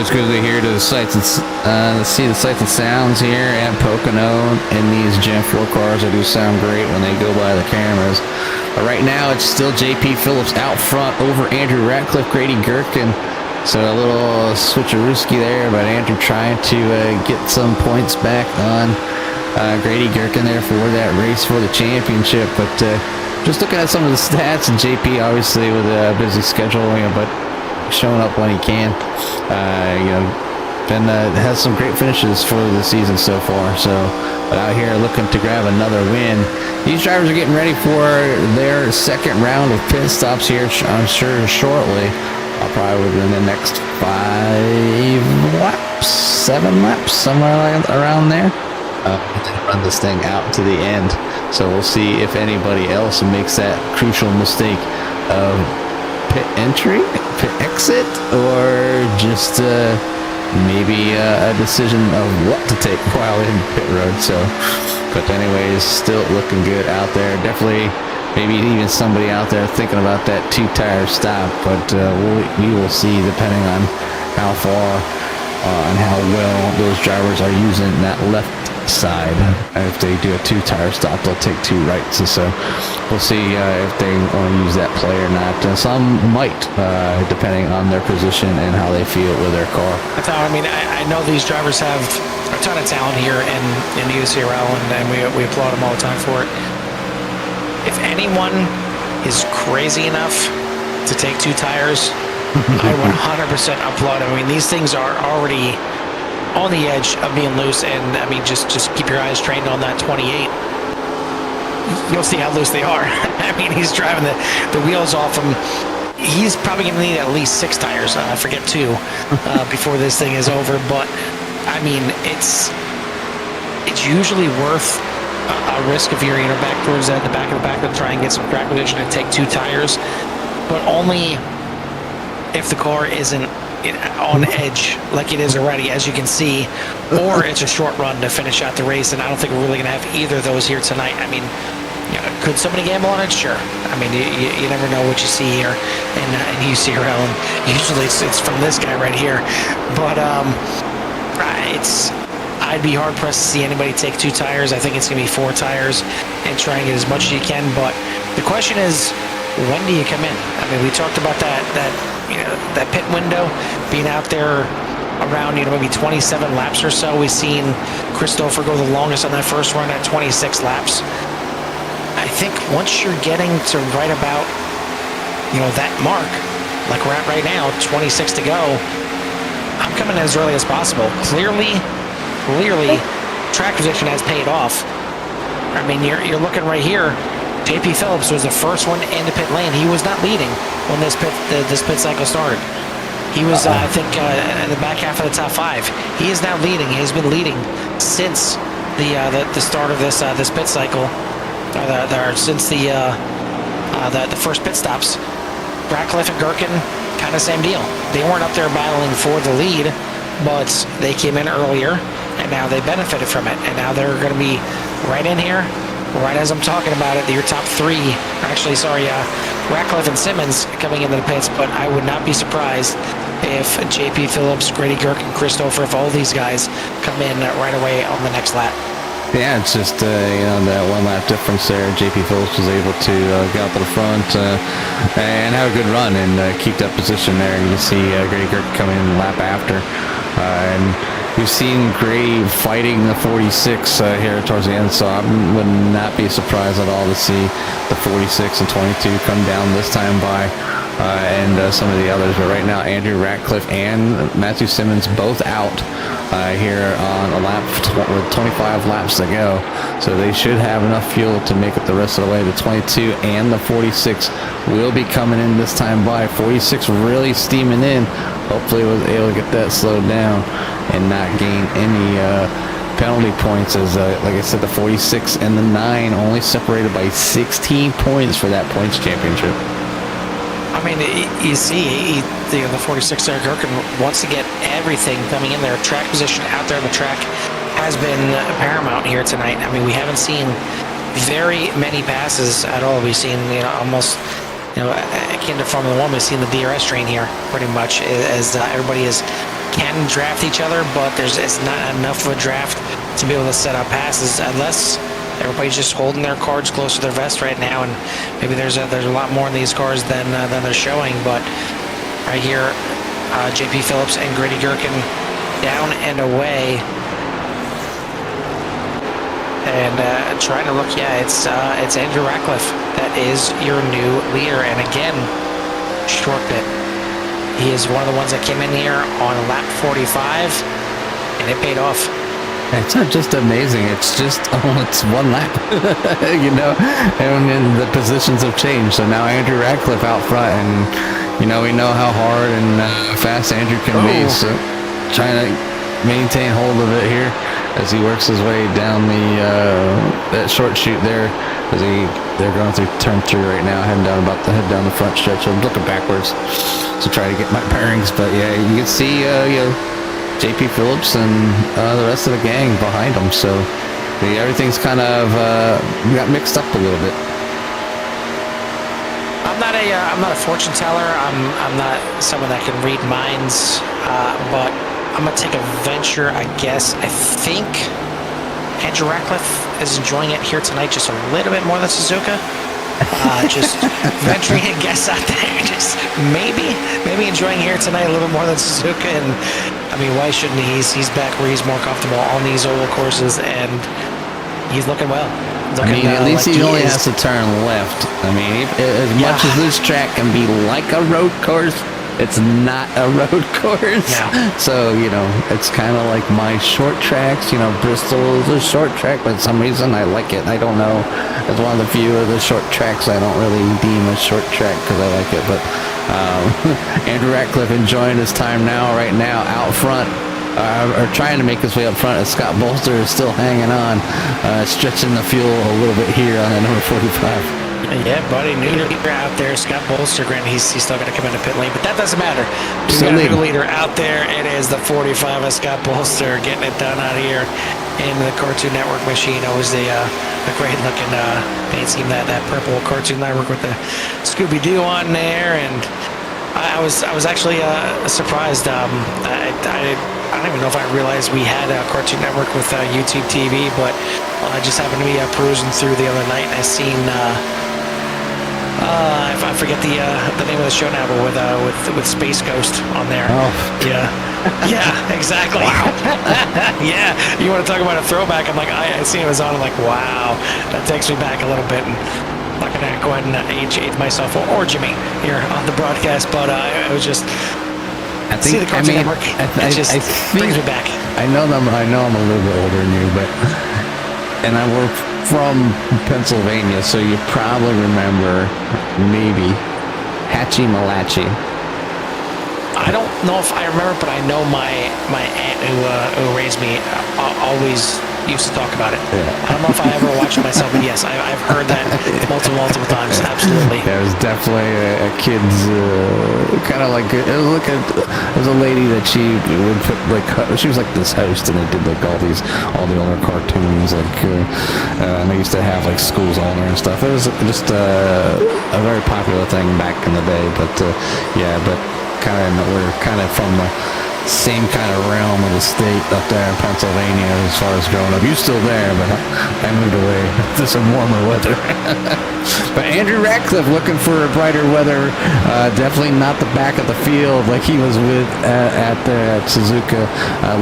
always good to hear the sights and see the sights and sounds here at Pocono in these Gen 4 cars. They do sound great when they go by the cameras. But right now, it's still JP Phillips out front over Andrew Ratcliffe, Grady Gherkin. So a little switcherooski there, but Andrew trying to get some points back on Grady Gherkin there for that race for the championship. But just looking at some of the stats, and JP obviously with a busy schedule, but showing up when he can. Been has some great finishes for the season so far. So, but out here looking to grab another win. These drivers are getting ready for their second round of pit stops here, I'm sure, shortly. Probably within the next 7 laps, somewhere around there. Run this thing out to the end. So we'll see if anybody else makes that crucial mistake of pit entry, pit exit, or just maybe a decision of what to take while in pit road. So, but anyways, still looking good out there. Definitely. Maybe even somebody out there thinking about that two-tire stop, but we will see depending on how far and how well those drivers are using that left side. If they do a two-tire stop, they'll take two rights. So we'll see if they want to use that play or not. Some might, depending on their position and how they feel with their car. I know these drivers have a ton of talent here in the UCRL, and we applaud them all the time for it. If anyone is crazy enough to take two tires, I 100% applaud them. These things are already on the edge of being loose, and just keep your eyes trained on that 28. You'll see how loose they are. He's driving the wheels off him. He's probably going to need at least 6 tires. I forget 2 before this thing is over. But it's usually worth a risk if you're back towards the back of the back to try and get some track position and take 2 tires, but only if the car isn't on edge like it is already, as you can see, or it's a short run to finish out the race. And I don't think we're really going to have either of those here tonight. Could somebody gamble on it? Sure. You never know what you see here in UCRL, and usually it's from this guy right here. But I'd be hard pressed to see anybody take 2 tires. I think it's going to be 4 tires and try and get as much as you can. But the question is, when do you come in? We talked about that pit window being out there around maybe 27 laps or so. We've seen Christopher go the longest on that first run at 26 laps. I think once you're getting to right about that mark, like we're at right now, 26 to go, I'm coming as early as possible. Clearly, track position has paid off. You're looking right here. JP Phillips was the first one into pit lane. He was not leading when this pit cycle started. He was, I think, in the back half of the top 5. He is now leading. He has been leading since the start of this pit cycle, since the first pit stops. Ratcliffe and Gherkin, kind of same deal. They weren't up there battling for the lead, but they came in earlier, and now they benefited from it. And now they're going to be right in here, right as I'm talking about it. Your top 3, Ratcliffe and Simmons coming into the pits, but I would not be surprised if JP Phillips, Grady Gherkin, Christopher, if all these guys come in right away on the next lap. Yeah, it's just that 1 lap difference there. JP Phillips was able to get out to the front and have a good run and keep that position there. You can see Grady Gherkin coming in the lap after, and we've seen Grady fighting the 46 here towards the end, so I would not be surprised at all to see the 46 and 22 come down this time by. And some of the others, but right now Andrew Ratcliffe and Matthew Simmons both out here on a lap with 25 laps to go, so they should have enough fuel to make it the rest of the way. The 22 and the 46 will be coming in this time by. 46 really steaming in. Hopefully was able to get that slowed down and not gain any penalty points, as like I said, the 46 and the 9 only separated by 16 points for that points championship. You see, the 46 there, Gherkin wants to get everything coming in there. Track position out there on the track has been paramount here tonight. We haven't seen very many passes at all. We've seen, almost, akin to Formula 1, we've seen the DRS train here pretty much, as everybody is can draft each other, but it's not enough of a draft to be able to set up passes unless everybody's just holding their cards close to their vest right now. And maybe there's a lot more in these cars than they're showing. But right here, JP Phillips and Grady Gherkin down and away. And trying to look, it's Andrew Ratcliffe that is your new leader. And again, short bit. He is one of the ones that came in here on lap 45, and it paid off. It's not just amazing, it's just, it's one lap, you know, and the positions have changed. So now Andrew Ratcliffe out front, and, you know, we know how hard and fast Andrew can be. So trying to maintain hold of it here as he works his way down that short chute there. As they're going through turn 3 right now, heading down the front stretch. So I'm looking backwards to try to get my bearings, but yeah, you can see JP Phillips and the rest of the gang behind him. So everything's kind of got mixed up a little bit. I'm not a fortune teller. I'm not someone that can read minds, but I'm gonna take a venture. I guess I think Andrew Ratcliffe is enjoying it here tonight just a little bit more than Suzuka. Just venturing a guess out there. Just maybe enjoying here tonight a little bit more than Suzuka. And I mean, why shouldn't he? He's back where he's more comfortable on these oval courses, and he's looking well. At least he only has to turn left. I mean, as much as this track can be like a road course, it's not a road course. Yeah. So, you know, it's kind of like my short tracks. You know, Bristol is a short track, but for some reason I like it. I don't know. It's one of the few of the short tracks I don't really deem a short track because I like it. But Andrew Ratcliffe enjoying his time right now out front. Or trying to make his way up front as Scott Bolster is still hanging on, stretching the fuel a little bit here on that number 45. Yeah, buddy, new leader out there, Scott Bolster. Granted, he's still going to come into pit lane, but that doesn't matter. We got a new leader out there. It is the 45 of Scott Bolster getting it done out here in the Cartoon Network machine. Always the great-looking paint scheme, that purple Cartoon Network with the Scooby-Doo on there, and I was actually surprised. I don't even know if I realized we had a Cartoon Network with YouTube TV, but I just happened to be perusing through the other night, and I seen I forget the name of the show now, but with Space Ghost on there. Oh, yeah, exactly. Wow. Yeah, you want to talk about a throwback? I'm like, I seen it was on. I'm like, wow, that takes me back a little bit. And I'm not gonna go ahead and age myself or Jimmy here on the broadcast, but it was just. I think, see the Cartoon Network. It just brings me back. I know I'm a little bit older than you, and I work from Pennsylvania, so you probably remember maybe Hatchie Malachi. I don't know if I remember, but I know my aunt who raised me always used to talk about it. Yeah. I don't know if I ever watched it myself, but yes, I've heard that multiple times. Absolutely. There was definitely a kid's kind of like it was a lady that she would put she was like this host, and they did like all the older cartoons and they used to have like schools on there and stuff. It was just a very popular thing back in the day, but we're kind of from the same kind of realm of the state up there in Pennsylvania as far as growing up. You're still there, but I moved away to some warmer weather. But Andrew Ratcliffe looking for a brighter weather. Definitely not the back of the field like he was with at Suzuka,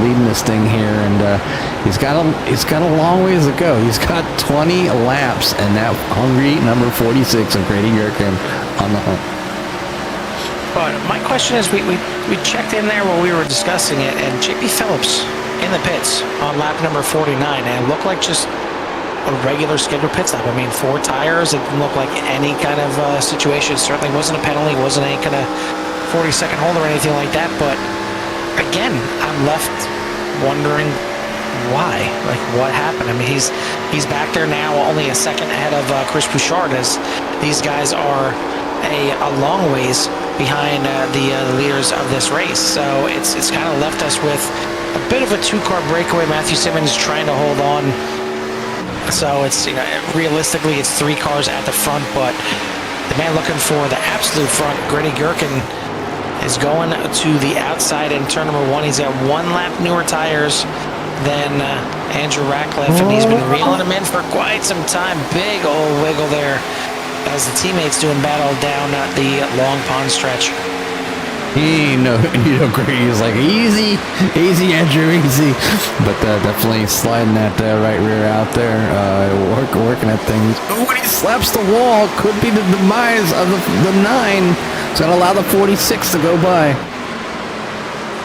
leading this thing here, and he's got a long ways to go. He's got 20 laps, and that hungry number 46 of Grady Gherkin on the hunt. But my question is, we checked in there while we were discussing it, and JP Phillips in the pits on lap number 49, and it looked like just a regular scheduled pit stop. I mean, 4 tires. It didn't look like any kind of situation. It certainly wasn't a penalty. It wasn't any kind of 40-second hold or anything like that. But again, I'm left wondering why. Like, what happened? I mean, he's back there now, only a second ahead of Chris Bouchard, as these guys are a long ways behind the leaders of this race. So it's kind of left us with a bit of a 2-car breakaway. Matthew Simmons trying to hold on. So it's, realistically it's 3 cars at the front, but the man looking for the absolute front, Grady Gherkin, is going to the outside in turn number 1. He's got 1 lap newer tires than Andrew Ratcliffe, and he's been reeling him in for quite some time. Big old wiggle there as the teammates doing battle down the Long Pond stretch. He great. He's like, easy, Andrew, easy. But definitely sliding that right rear out there, working at things. Oh, when he slaps the wall, could be the demise of the 9. It's going to allow the 46 to go by.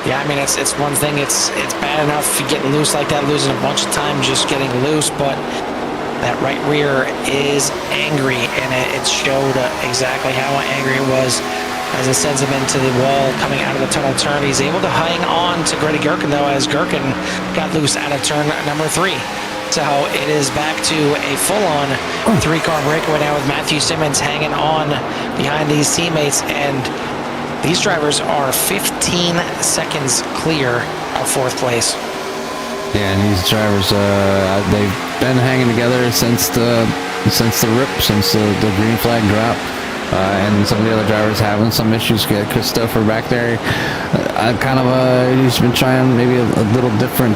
Yeah, I mean, it's one thing. It's bad enough getting loose like that, losing a bunch of time just getting loose, but that right rear is angry, and it showed exactly how angry it was as it sends him into the wall coming out of the tunnel turn. He's able to hang on to Grady Gherkin, though, as Gherkin got loose out of turn number 3. So it is back to a full-on 3-car breakaway now with Matthew Simmons hanging on behind these teammates, and these drivers are 15 seconds clear of 4th place. Yeah, and these drivers, they've been hanging together since the green flag drop. And some of the other drivers having some issues. Get Christopher back there. He's been trying maybe a little different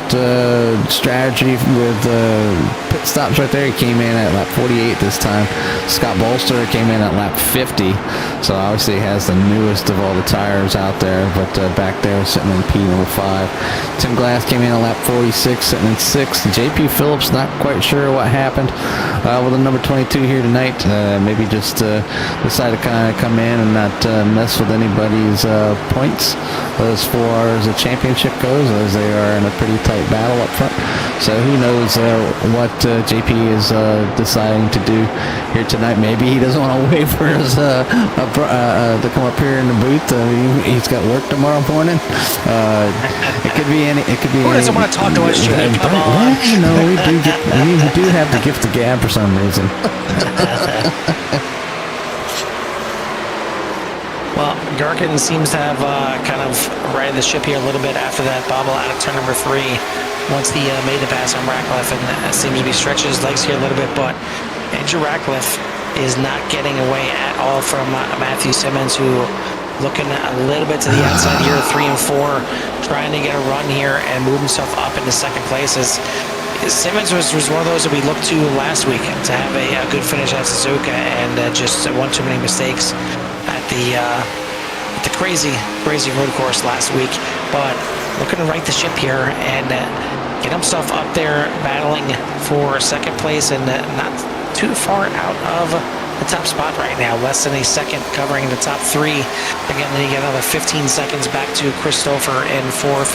strategy with pit stops right there. He came in at lap 48 this time. Scott Bolster came in at lap 50. So obviously he has the newest of all the tires out there. But back there sitting in P number 5. Tim Glass came in at lap 46, sitting in 6th. JP Phillips, not quite sure what happened with the number 22 here tonight. Maybe just decided to kind of come in and not mess with anybody's points as far as the championship goes, as they are in a pretty tight battle up front. So who knows what JP is deciding to do here tonight. Maybe he doesn't want to wait for his to come up here in the booth. He's got work tomorrow morning. It could be any. It could be. Who doesn't want to talk to us, Jimmy? Come on. Well, we do have the gift of gab for some reason. Well, Gherkin seems to have kind of righted the ship here a little bit after that bobble out of turn number 3. Once he made the pass on Ratcliffe, and seems to be stretching his legs here a little bit, but Andrew Ratcliffe is not getting away at all from Matthew Simmons, who looking a little bit to the outside here, 3 and 4, trying to get a run here and move himself up into 2nd place. As Simmons was one of those that we looked to last week to have a good finish at Suzuka, and just one too many mistakes at the crazy road course last week. But looking to right the ship here and get himself up there battling for 2nd place, and not too far out of the top spot right now, less than a second covering the top 3. Again, then you get another 15 seconds back to Christopher in 4th.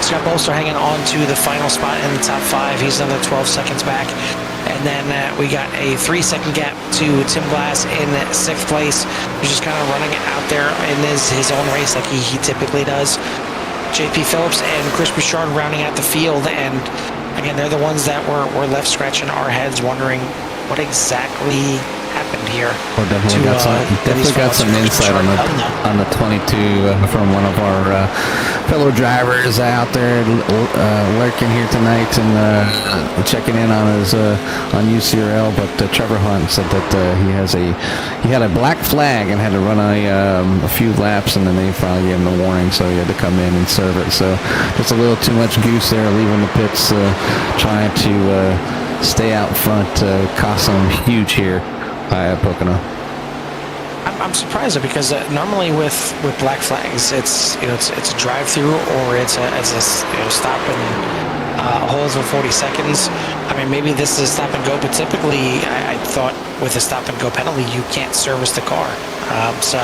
Scott Bolster hanging on to the final spot in the top 5. He's another 12 seconds back. And then we got a 3-second gap to Tim Glass in 6th place, who's just kind of running it out there in his own race like he typically does. JP Phillips and Chris Bouchard rounding out the field, and again, they're the ones that were left scratching our heads, wondering what exactly happened here. Well, definitely got some insight on the 22 from one of our fellow drivers out there lurking here tonight and checking in on his on UCRL. But Trevor Hunt said that he had a black flag and had to run a few laps, and then they finally gave him the warning, so he had to come in and serve it. So just a little too much goose there, leaving the pits, trying to stay out front. Cost them huge here at Pocono. I'm surprised because normally with black flags, it's a drive-through or it's a stop and holds for 40 seconds. I mean, maybe this is a stop and go, but typically I thought with a stop and go penalty you can't service the car. So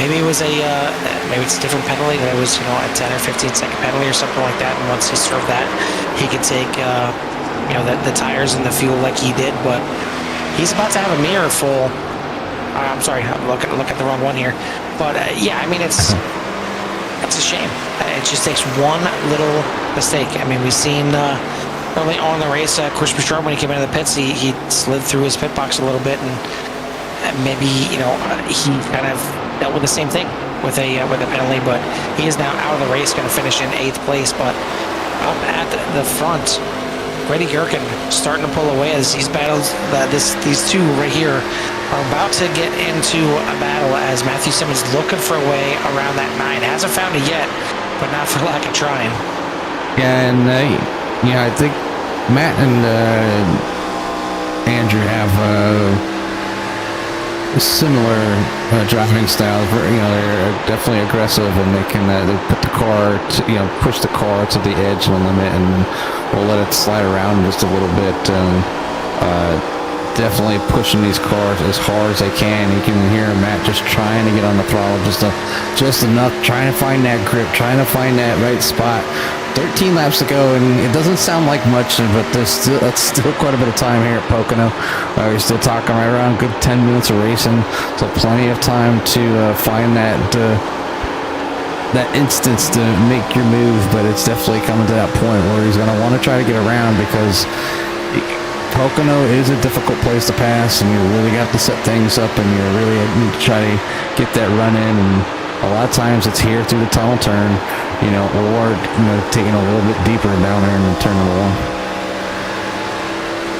maybe it was maybe it's a different penalty. That it was a 10 or 15 second penalty or something like that. And once he served that, he could take the tires and the fuel like he did, but. He's about to have a mirror full. I'm sorry, I'm looking at the wrong one here. But yeah, I mean, it's a shame. It just takes one little mistake. I mean, we've seen early on in the race, Chris Bouchard, when he came into the pits, he slid through his pit box a little bit, and maybe he kind of dealt with the same thing with a penalty. But he is now out of the race, going to finish in 8th place. But up at the front Grady Gherkin starting to pull away as these battles, these two right here are about to get into a battle as Matthew Simmons looking for a way around that 9. Hasn't found it yet, but not for lack of trying. Yeah, and I think Matt and Andrew have similar driving styles. They're definitely aggressive, and they can they put the car, push the car to the edge of the limit, and we'll let it slide around just a little bit. Definitely pushing these cars as hard as they can. You can hear Matt just trying to get on the throttle just enough, trying to find that grip, trying to find that right spot. 13 laps to go, and it doesn't sound like much, but that's still quite a bit of time here at Pocono. We're still talking right around good 10 minutes of racing, so plenty of time to find that instance to make your move. But it's definitely coming to that point where he's going to want to try to get around, because Pocono is a difficult place to pass, and you really got to set things up, and you really need to try to get that run in. And a lot of times it's here through the tunnel turn, or taking a little bit deeper down there in turn number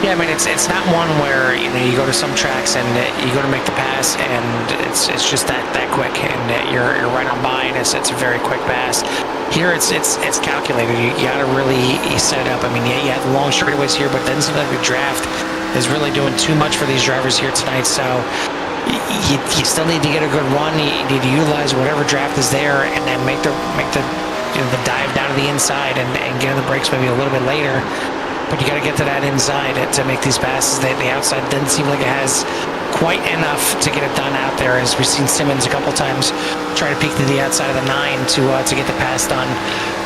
1. Yeah, I mean, it's not one where you go to some tracks and you go to make the pass and it's just that quick, and you're right on by, and it's a very quick pass. Here it's calculated. You got to really set it up. I mean, yeah, you have long straightaways here, but it doesn't seem like the draft is really doing too much for these drivers here tonight. So you still need to get a good run. You need to utilize whatever draft is there, and then make the dive down to the inside and get in the brakes maybe a little bit later. But you got to get to that inside to make these passes. The outside doesn't seem like it has quite enough to get it done out there, as we've seen Simmons a couple times try to peek to the outside of the 9 to get the pass done.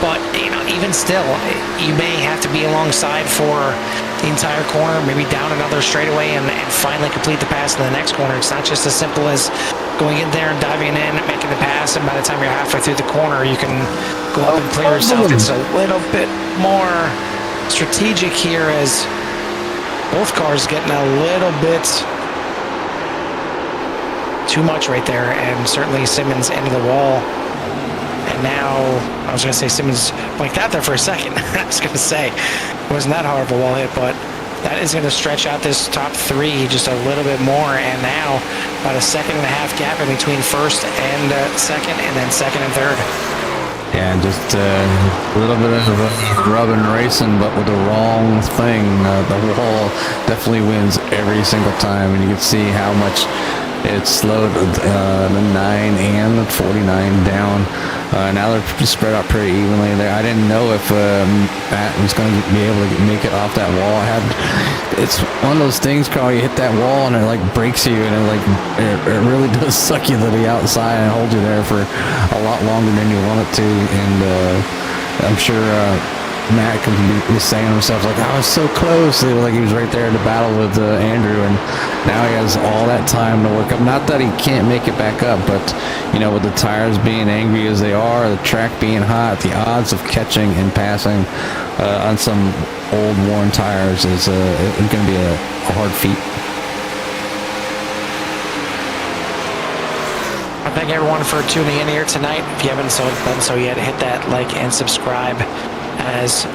But even still, you may have to be alongside for the entire corner, maybe down another straightaway, and finally complete the pass in the next corner. It's not just as simple as going in there and diving in, making the pass, and by the time you're halfway through the corner, you can go up and clear yourself. It's a little bit more strategic here, as both cars getting a little bit too much right there, and certainly Simmons into the wall. And now, I was going to say Simmons blinked out there for a second. I was going to say it wasn't that hard of a wall hit, but that is going to stretch out this top 3 just a little bit more. And now about a 1.5 second gap in between first and second, and then second and third. Yeah, just a little bit of rubbing racing, but with the wrong thing. The wall definitely wins every single time, and you can see how much it slowed the 9 and the 49 down. Now they're spread out pretty evenly there. I didn't know if Matt was going to be able to make it off that wall. It's one of those things, Carl, you hit that wall and it like breaks you, and it really does suck you to the outside and hold you there for a lot longer than you want it to. And I'm sure Matt could be saying to himself, like, I was so close. Like he was right there in the battle with Andrew, and now he has all that time to work up. Not that he can't make it back up, but with the tires being angry as they are, the track being hot, the odds of catching and passing on some old worn tires is going to be a hard feat. I thank everyone for tuning in here tonight. If you haven't done so yet, hit that like and subscribe, as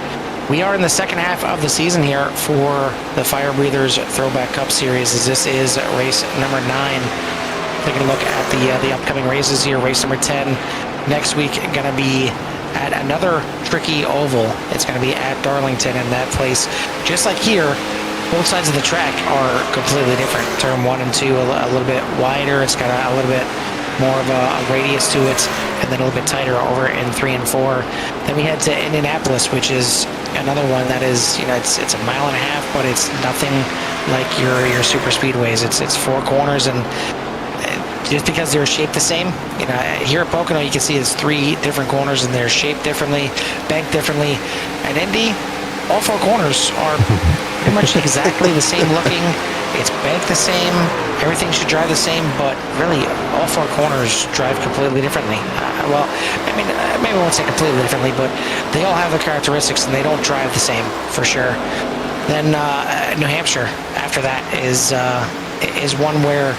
we are in the second half of the season here for the FIREBREATHERS Throwback Cup Series, as this is race number 9. Taking a look at the upcoming races here. Race number 10 next week, going to be at another tricky oval. It's going to be at Darlington, and that place, just like here, both sides of the track are completely different. Turn 1 and 2 a little bit wider. It's got a little bit more of a radius to it, and then a little bit tighter over in 3 and 4. Then we head to Indianapolis, which is another one that is, it's a 1.5 miles, but it's nothing like your super speedways. It's 4 corners, and just because they're shaped the same, here at Pocono you can see it's 3 different corners, and they're shaped differently, banked differently. And Indy, all 4 corners are pretty much exactly the same looking. It's banked the same. Everything should drive the same, but really all 4 corners drive completely differently. Well, I mean, maybe I won't say completely differently, but they all have their characteristics, and they don't drive the same for sure. Then New Hampshire after that is one where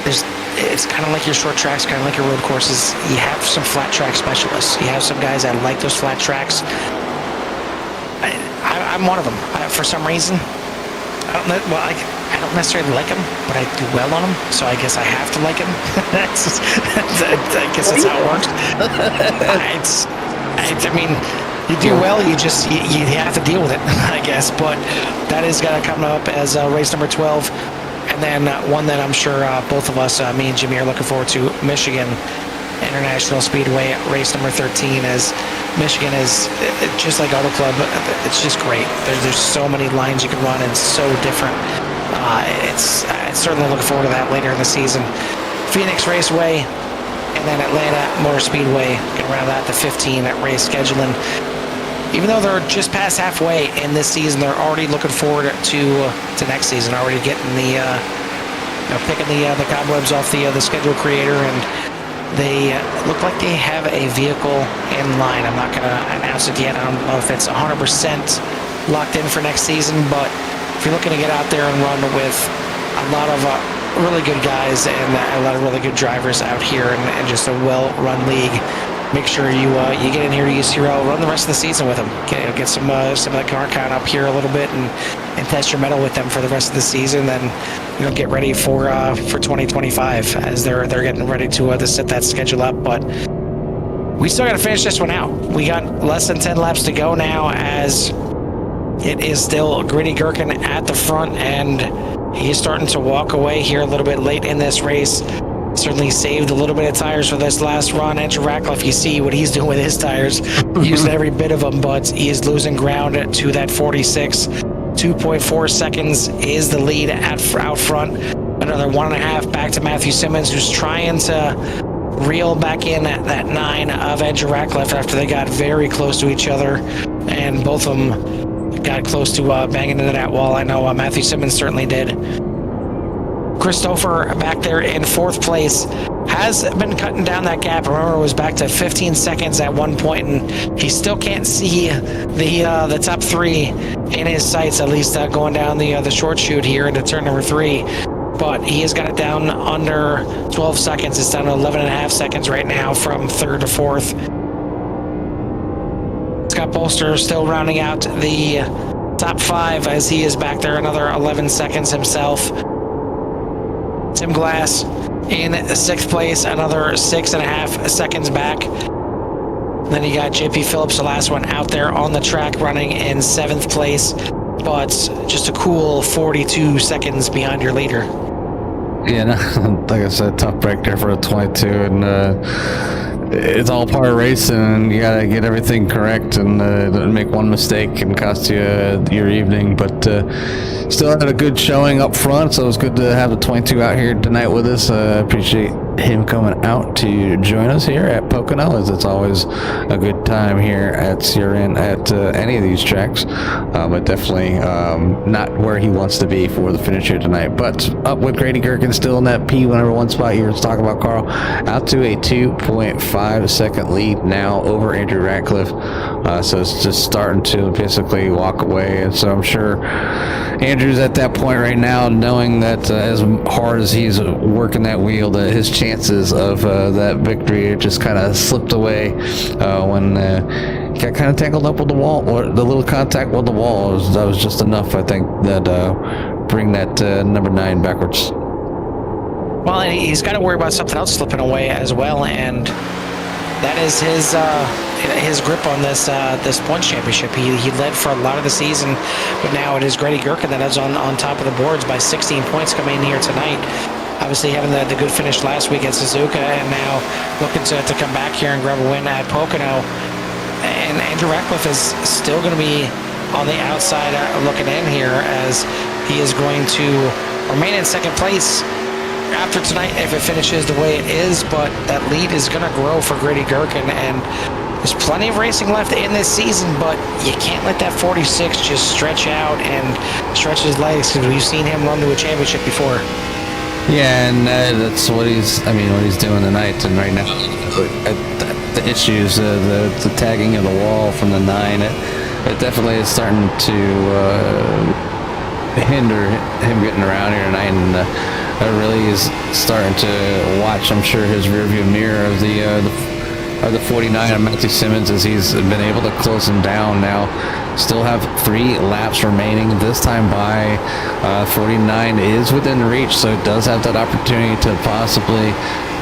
it's kind of like your short tracks, kind of like your road courses. You have some flat track specialists. You have some guys that like those flat tracks. I'm one of them. For some reason, I don't necessarily like him, but I do well on him, so I guess I have to like him. I guess that's how it works. I mean, you do well, you have to deal with it, I guess. But that is going to come up as race number 12. And then one that I'm sure both of us, me and Jimmy, are looking forward to, Michigan International Speedway, race number 13, as Michigan is just like Auto Club. It's just great. There's so many lines you can run and so different. It's certainly looking forward to that later in the season. Phoenix Raceway, and then Atlanta Motor Speedway can round out the 15 race scheduling. Even though they're just past halfway in this season, they're already looking forward to next season. Already getting picking the cobwebs off the schedule creator, and they look like they have a vehicle in line. I'm not going to announce it yet. I don't know if it's 100% locked in for next season, but if you're looking to get out there and run with a lot of really good guys and a lot of really good drivers out here, and just a well-run league, make sure you get in here to UCRL, run the rest of the season with them. Get some of the car count up here a little bit, and test your mettle with them for the rest of the season. Then get ready for 2025 as they're getting ready to set that schedule up. But we still got to finish this one out. We got less than 10 laps to go now, as it is still Gritty Gherkin at the front, and he's starting to walk away here a little bit late in this race. Certainly saved a little bit of tires for this last run. Andrew Ratcliffe, you see what he's doing with his tires, using every bit of them, but he is losing ground to that 46. 2.4 seconds is the lead out front. Another 1.5 back to Matthew Simmons, who's trying to reel back in that 9 of Andrew Ratcliffe after they got very close to each other, and both of them got close to banging into that wall. I know Matthew Simmons certainly did. Christopher back there in 4th place has been cutting down that gap. Remember, it was back to 15 seconds at one point, and he still can't see the top 3 in his sights, at least going down the short chute here into turn number 3. But he has got it down under 12 seconds. It's down to 11.5 seconds right now from 3rd to 4th. Scott Bolster still rounding out the top 5 as he is back there another 11 seconds himself. Tim Glass in 6th place, another 6.5 seconds back. Then you got JP Phillips, the last one out there on the track, running in 7th place, but just a cool 42 seconds behind your leader. Yeah, no, like I said, tough break there for a 22, and it's all part of racing, and you gotta get everything correct, and make one mistake and cost you your evening. But still had a good showing up front, so it was good to have the 22 out here tonight with us. Appreciate him coming out to join us here at Pocono, as it's always a good time here at CRN at any of these tracks, but definitely not where he wants to be for the finish here tonight. But up with Grady Gherkin still in that P101 spot you were talking about, Carl, out to a 2.5 second lead now over Andrew Ratcliffe. So it's just starting to basically walk away, and so I'm sure Andrew's at that point right now, knowing that as hard as he's working that wheel, that his chances of that victory just kind of slipped away when got kind of tangled up with the wall, or the little contact with the wall. That was just enough, I think, that bring that number 9 backwards. Well, and he's got to worry about something else slipping away as well, and that is his grip on this points championship. He led for a lot of the season, but now it is Grady Gherkin that is on top of the boards by 16 points coming in here tonight. Obviously having the good finish last week at Suzuka, and now looking to come back here and grab a win at Pocono. And Andrew Ratcliffe is still going to be on the outside looking in here, as he is going to remain in 2nd place after tonight if it finishes the way it is, but that lead is going to grow for Grady Gherkin, and there's plenty of racing left in this season, but you can't let that 46 just stretch out and stretch his legs, because we've seen him run to a championship before. Yeah, and that's what he's doing tonight. And right now, the issues, the tagging of the wall from the 9, it definitely is starting to hinder him getting around here tonight, and it really is starting to watch, I'm sure, his rearview mirror of the or the 49 of Matthew Simmons, as he's been able to close him down now. Still have 3 laps remaining. This time by 49 is within reach, so it does have that opportunity to possibly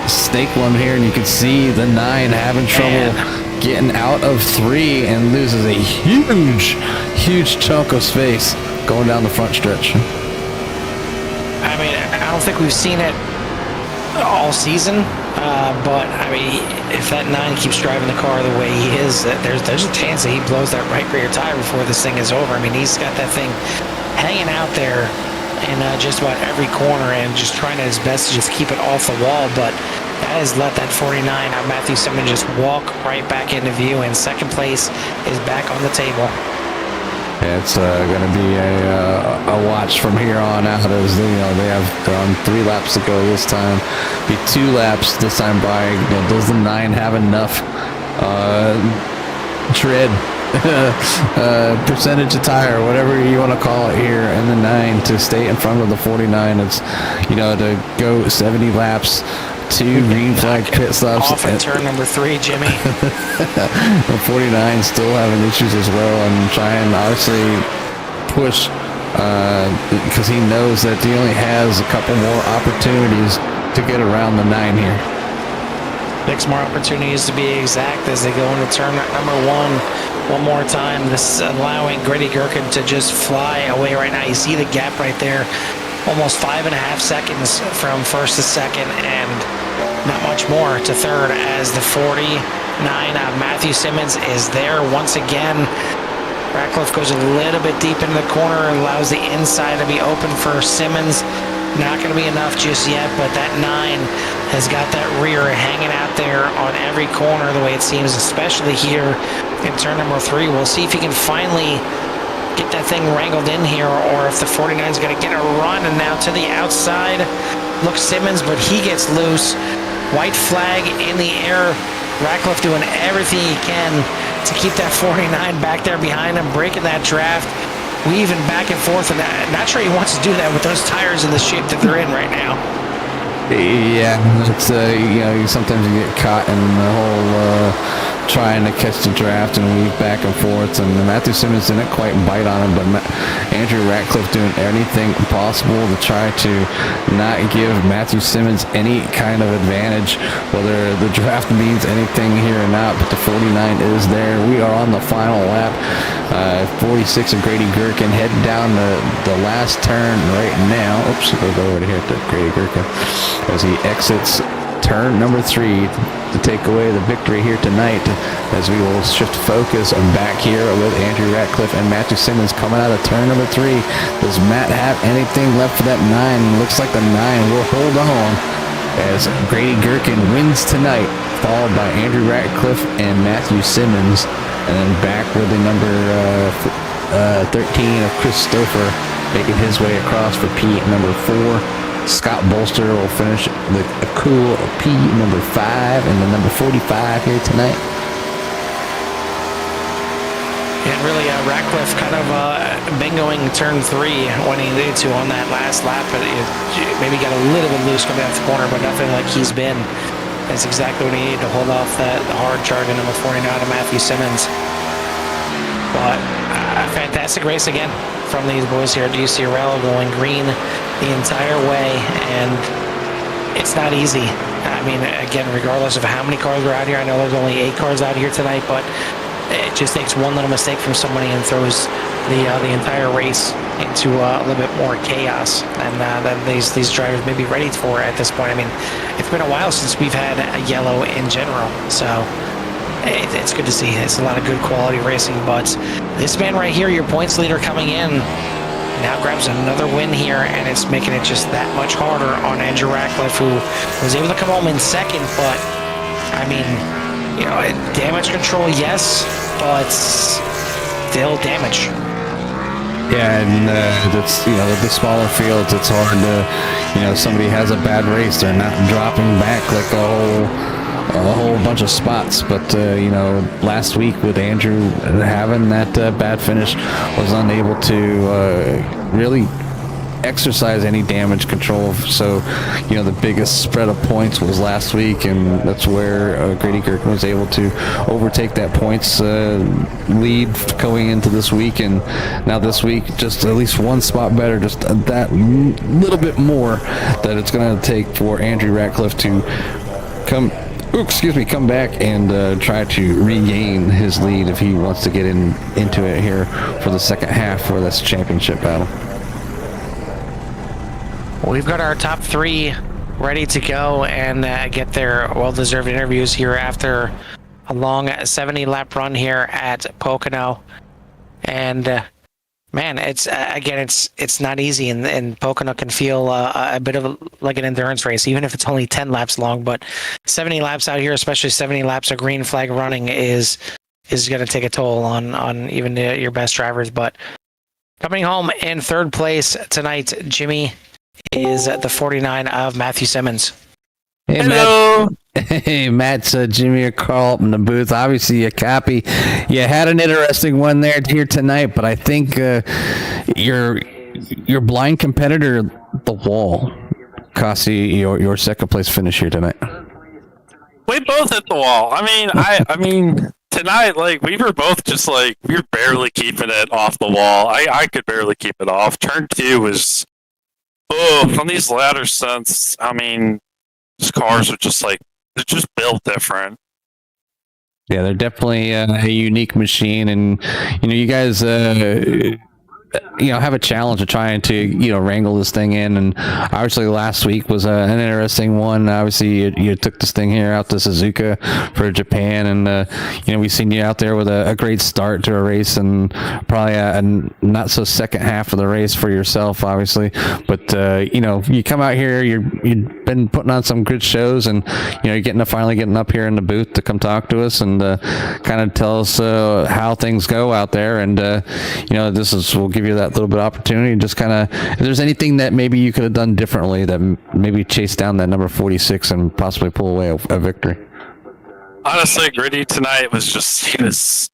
snake one here. And you can see the 9 having trouble getting out of 3 and loses a huge chunk of space going down the front stretch. I mean, I don't think we've seen it all season, but I mean, if that 9 keeps driving the car the way he is, there's a chance that he blows that right rear tire before this thing is over. I mean, he's got that thing hanging out there in just about every corner and just trying his best to just keep it off the wall, but that has let that 49 Matthew Simmons just walk right back into view, and second place is back on the table. It's going to be a watch from here on out, as they have 3 laps to go this time. Be 2 laps this time by. Does the 9 have enough tread, percentage of tire, whatever you want to call it here, and the 9 to stay in front of the 49? It's to go 70 laps. 2 green flag pit stops off at turn number 3, Jimmy. The 49 still having issues as well, and trying obviously push because he knows that he only has a couple more opportunities to get around the 9 here. 6 more opportunities to be exact as they go into turn number 1 one more time. This allowing Grady Gherkin to just fly away right now. You see the gap right there. Almost 5.5 seconds from first to second, and not much more to third as the 49 Matthew Simmons is there once again. Ratcliffe goes a little bit deep into the corner and allows the inside to be open for Simmons. Not going to be enough just yet, but that 9 has got that rear hanging out there on every corner the way it seems, especially here in turn number 3. We'll see if he can finally get that thing wrangled in here, or if the 49 is going to get a run. And now to the outside looks Simmons, but he gets loose. White flag in the air. Ratcliffe doing everything he can to keep that 49 back there behind him, breaking that draft, weaving back and forth, and not sure he wants to do that with those tires in the shape that they're in right now. Yeah, it's sometimes you get caught in the whole trying to catch the draft and weave back and forth, and Matthew Simmons didn't quite bite on him, but Andrew Ratcliffe doing anything possible to try to not give Matthew Simmons any kind of advantage, whether the draft means anything here or not. But the 49 is there. We are on the final lap. 46 of Grady Gherkin heading down the last turn right now. Oops, we'll go over here to Grady Gherkin as he exits turn number 3 to take away the victory here tonight, as we will shift focus back here with Andrew Ratcliffe and Matthew Simmons coming out of turn number 3. Does Matt have anything left for that 9? Looks like the 9 will hold on as Grady Gherkin wins tonight, followed by Andrew Ratcliffe and Matthew Simmons, and then back with the number 13 of Chris Stouffer making his way across for P number 4. Scott Bolster will finish with a cool P number 5 and the number 45 here tonight. And really, Ratcliffe kind of bingoing turn 3 when he needed to on that last lap. But maybe got a little bit loose coming out the corner, but nothing like he's been. That's exactly what he needed to hold off that hard charging number 49 of Matthew Simmons. But a fantastic race again from these boys here at UCRL, going green the entire way, and it's not easy. I mean, again, regardless of how many cars are out here, I know there's only 8 cars out here tonight, but it just takes one little mistake from somebody and throws the entire race into a little bit more chaos, and that these drivers may be ready for at this point. I mean, it's been a while since we've had a yellow in general, so it's good to see. It's a lot of good quality racing, but this man right here, your points leader coming in, now grabs another win here, and it's making it just that much harder on Andrew Ratcliffe, who was able to come home in second. But I mean, damage control, yes, but still damage. Yeah, and that's with the smaller fields, it's hard to somebody has a bad race, they're not dropping back like a whole bunch of spots. But last week with Andrew having that bad finish, was unable to really exercise any damage control. So, the biggest spread of points was last week, and that's where Grady Kirkman was able to overtake that points lead going into this week. And now this week, just at least one spot better, just that little bit more that it's going to take for Andrew Ratcliffe to come back and try to regain his lead if he wants to get into it here for the second half for this championship battle. We've got our top 3 ready to go and get their well-deserved interviews here after a long 70-lap run here at Pocono. And man, it's not easy, and Pocono can feel a bit of like an endurance race, even if it's only 10 laps long. But 70 laps out here, especially 70 laps of green flag running, is going to take a toll on even your best drivers. But coming home in third place tonight, Jimmy, is the 49 of Matthew Simmons. Hey, hello. Hey, Matt's Jimmy or Carl up in the booth. Obviously, a copy. You had an interesting one there here tonight, but I think your blind competitor, the wall, cost you your second place finish here tonight. We both hit the wall. I mean, tonight, like, we were both just like, we were barely keeping it off the wall. I could barely keep it off. Turn 2 was, from these ladder stunts, these cars are just like, they're just built different. Yeah, they're definitely a unique machine, and you guys have a challenge of trying to wrangle this thing in. And obviously last week was an interesting one. Obviously you took this thing here out to Suzuka for Japan, and we've seen you out there with a great start to a race, and probably a not so second half of the race for yourself, obviously. But you come out here, you've been putting on some good shows, and you're finally getting up here in the booth to come talk to us and kind of tell us how things go out there. And we'll give you that little bit of opportunity, and just kind of, if there's anything that maybe you could have done differently, that maybe chase down that number 46 and possibly pull away a victory. Honestly, Gritty tonight was just, he was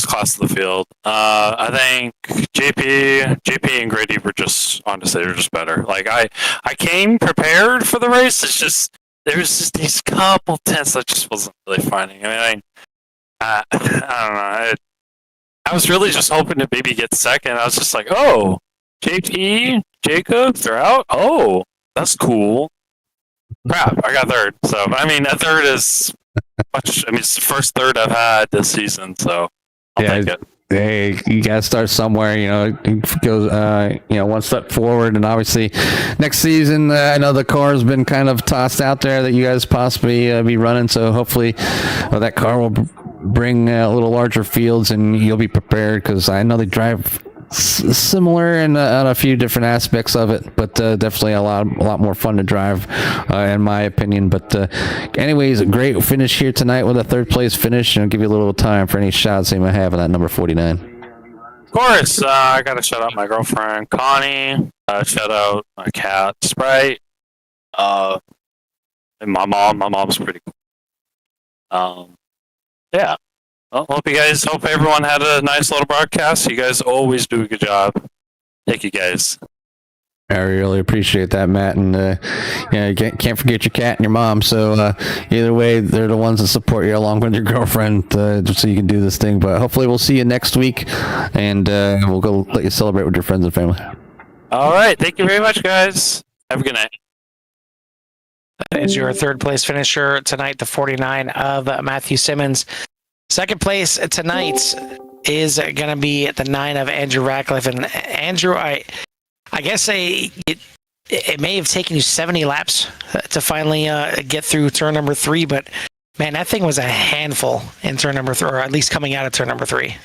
class of the field. I think JP and Gritty were just, honestly, they're just better. Like, I came prepared for the race. It's just, there was just these couple tenths I just wasn't really finding. I don't know. I was really just hoping to maybe get second. I was just like, oh, JP, Jacob, they're out? Oh, that's cool. Crap, I got third. So, a third is much, it's the first third I've had this season, so I'll take it. Hey, you gotta start somewhere. Go one step forward, and obviously next season, I know the car's been kind of tossed out there that you guys possibly be running. So hopefully that car will bring a little larger fields, and you'll be prepared, because I know they drive similar in on a few different aspects of it, but definitely a lot more fun to drive, in my opinion. But anyways, a great finish here tonight with a third place finish, and I'll give you a little time for any shots you might have on that number 49. Of course, I gotta shout out my girlfriend Connie, shout out my cat Sprite, and my mom. My mom's pretty cool. Yeah. Well, hope everyone had a nice little broadcast. You guys always do a good job. Thank you, guys. I really appreciate that, Matt. And you can't forget your cat and your mom. So either way, they're the ones that support you along with your girlfriend, just so you can do this thing. But hopefully we'll see you next week, and we'll go let you celebrate with your friends and family. All right. Thank you very much, guys. Have a good night. That is your third place finisher tonight, the 49 of Matthew Simmons. Second place tonight is going to be the 9 of Andrew Ratcliffe. And Andrew, I guess it may have taken you 70 laps to finally get through turn number 3, but man, that thing was a handful in turn number 3, or at least coming out of turn number 3.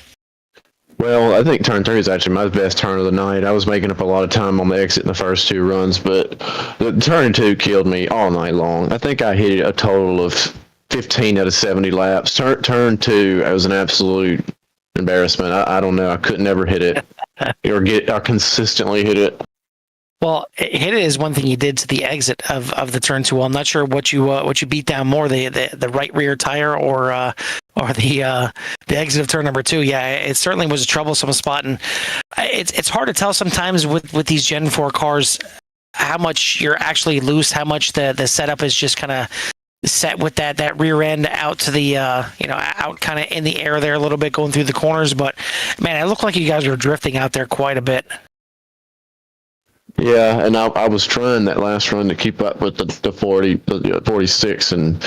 Well, I think turn 3 is actually my best turn of the night. I was making up a lot of time on the exit in the first 2 runs, but the turn 2 killed me all night long. I think I hit a total of 15 out of 70 laps. Turn 2, it was an absolute embarrassment. I don't know. I could never hit it or consistently hit it. Well, hit it is one thing you did to the exit of the turn 2. Well, I'm not sure what you beat down more, the right rear tire or or the exit of turn number 2. Yeah, it certainly was a troublesome spot, and it's hard to tell sometimes with these Gen 4 cars how much you're actually loose, how much the setup is just kind of set with that rear end out to the out kind of in the air there a little bit going through the corners. But man, it looked like you guys were drifting out there quite a bit. Yeah, and I was trying that last run to keep up with the 46, and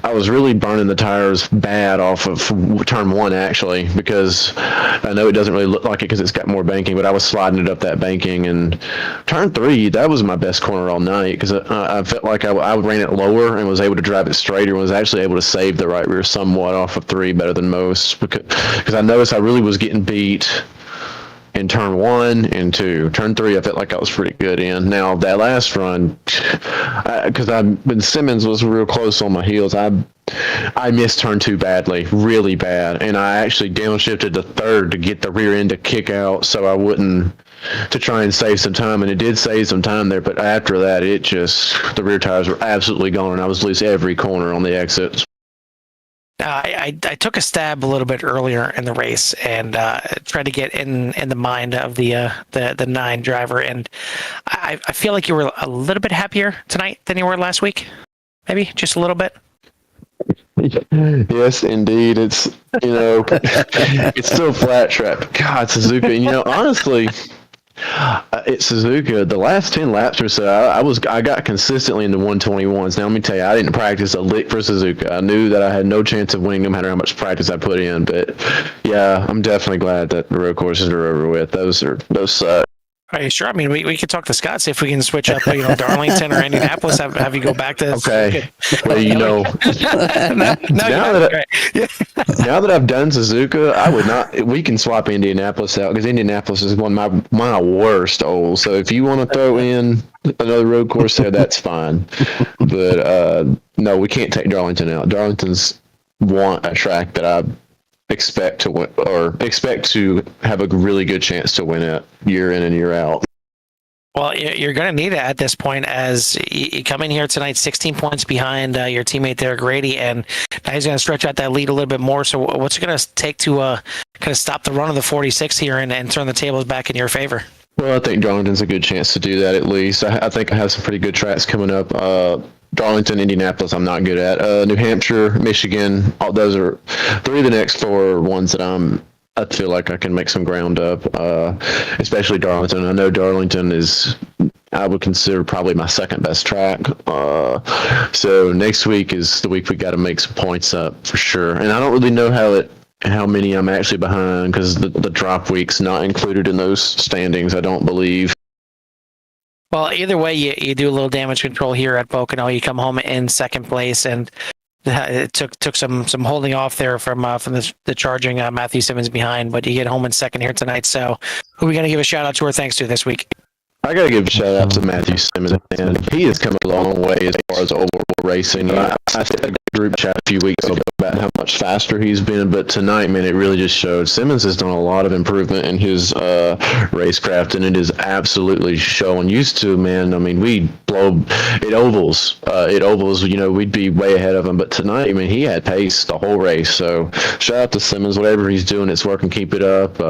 I was really burning the tires bad off of turn 1, actually, because I know it doesn't really look like it because it's got more banking, but I was sliding it up that banking. And turn 3, that was my best corner all night because I felt like I ran it lower and was able to drive it straighter and was actually able to save the right rear somewhat off of 3 better than most because I noticed I really was getting beat in turn 1 and 2. Turn 3, I felt like I was pretty good in. Now, that last run, because when Simmons was real close on my heels, I missed turn 2 badly, really bad. And I actually downshifted to 3rd to get the rear end to kick out so I wouldn't, to try and save some time. And it did save some time there, but after that, the rear tires were absolutely gone, and I was losing every corner on the exits. I took a stab a little bit earlier in the race and tried to get in the mind of the 9 driver, and I feel like you were a little bit happier tonight than you were last week, maybe just a little bit. Yes, indeed. It's it's still flat track. God, Suzuka. Honestly. It's Suzuka. The last 10 laps or so, I got consistently in the 121s. Now, let me tell you, I didn't practice a lick for Suzuka. I knew that I had no chance of winning no matter how much practice I put in. But yeah, I'm definitely glad that the road courses are over with. Those suck. Are you sure? I mean, we could talk to Scott, see if we can switch up, Darlington or Indianapolis, have you go back to. Okay. Well, now that I've done Suzuka, I would not. We can swap Indianapolis out because Indianapolis is one of my worst old. So if you want to throw in another road course there, that's fine. But no, we can't take Darlington out. Darlington's a track that I expect to win, or expect to have a really good chance to win it year in and year out. Well, you're going to need it at this point as you come in here tonight 16 points behind your teammate there, Grady, and now he's going to stretch out that lead a little bit more. So what's it going to take to kind of stop the run of the 46 here and turn the tables back in your favor? Well, I think Darlington's a good chance to do that at least. I think I have some pretty good tracks coming up. Darlington, Indianapolis, I'm not good at. New Hampshire, Michigan, all those are 3 of the next 4 ones that I feel like I can make some ground up, especially Darlington. I know Darlington I would consider probably my second best track. So next week is the week we got to make some points up for sure. And I don't really know how many I'm actually behind because the drop week's not included in those standings, I don't believe. Well, either way, you do a little damage control here at Pocono. You come home in second place, and it took some holding off there from the charging Matthew Simmons behind, but you get home in second here tonight. So who are we going to give a shout out to or thanks to this week? I got to give a shout out to Matthew Simmons, and he has come a long way as far as overall racing. I said a group chat a few weeks ago about how much faster he's been, but tonight, man, it really just showed. Simmons has done a lot of improvement in his racecraft, and it is absolutely showing. Used to, man, I mean, we blow it ovals. We'd be way ahead of him, but tonight, I mean, he had pace the whole race. So shout out to Simmons. Whatever he's doing, it's working. Keep it up.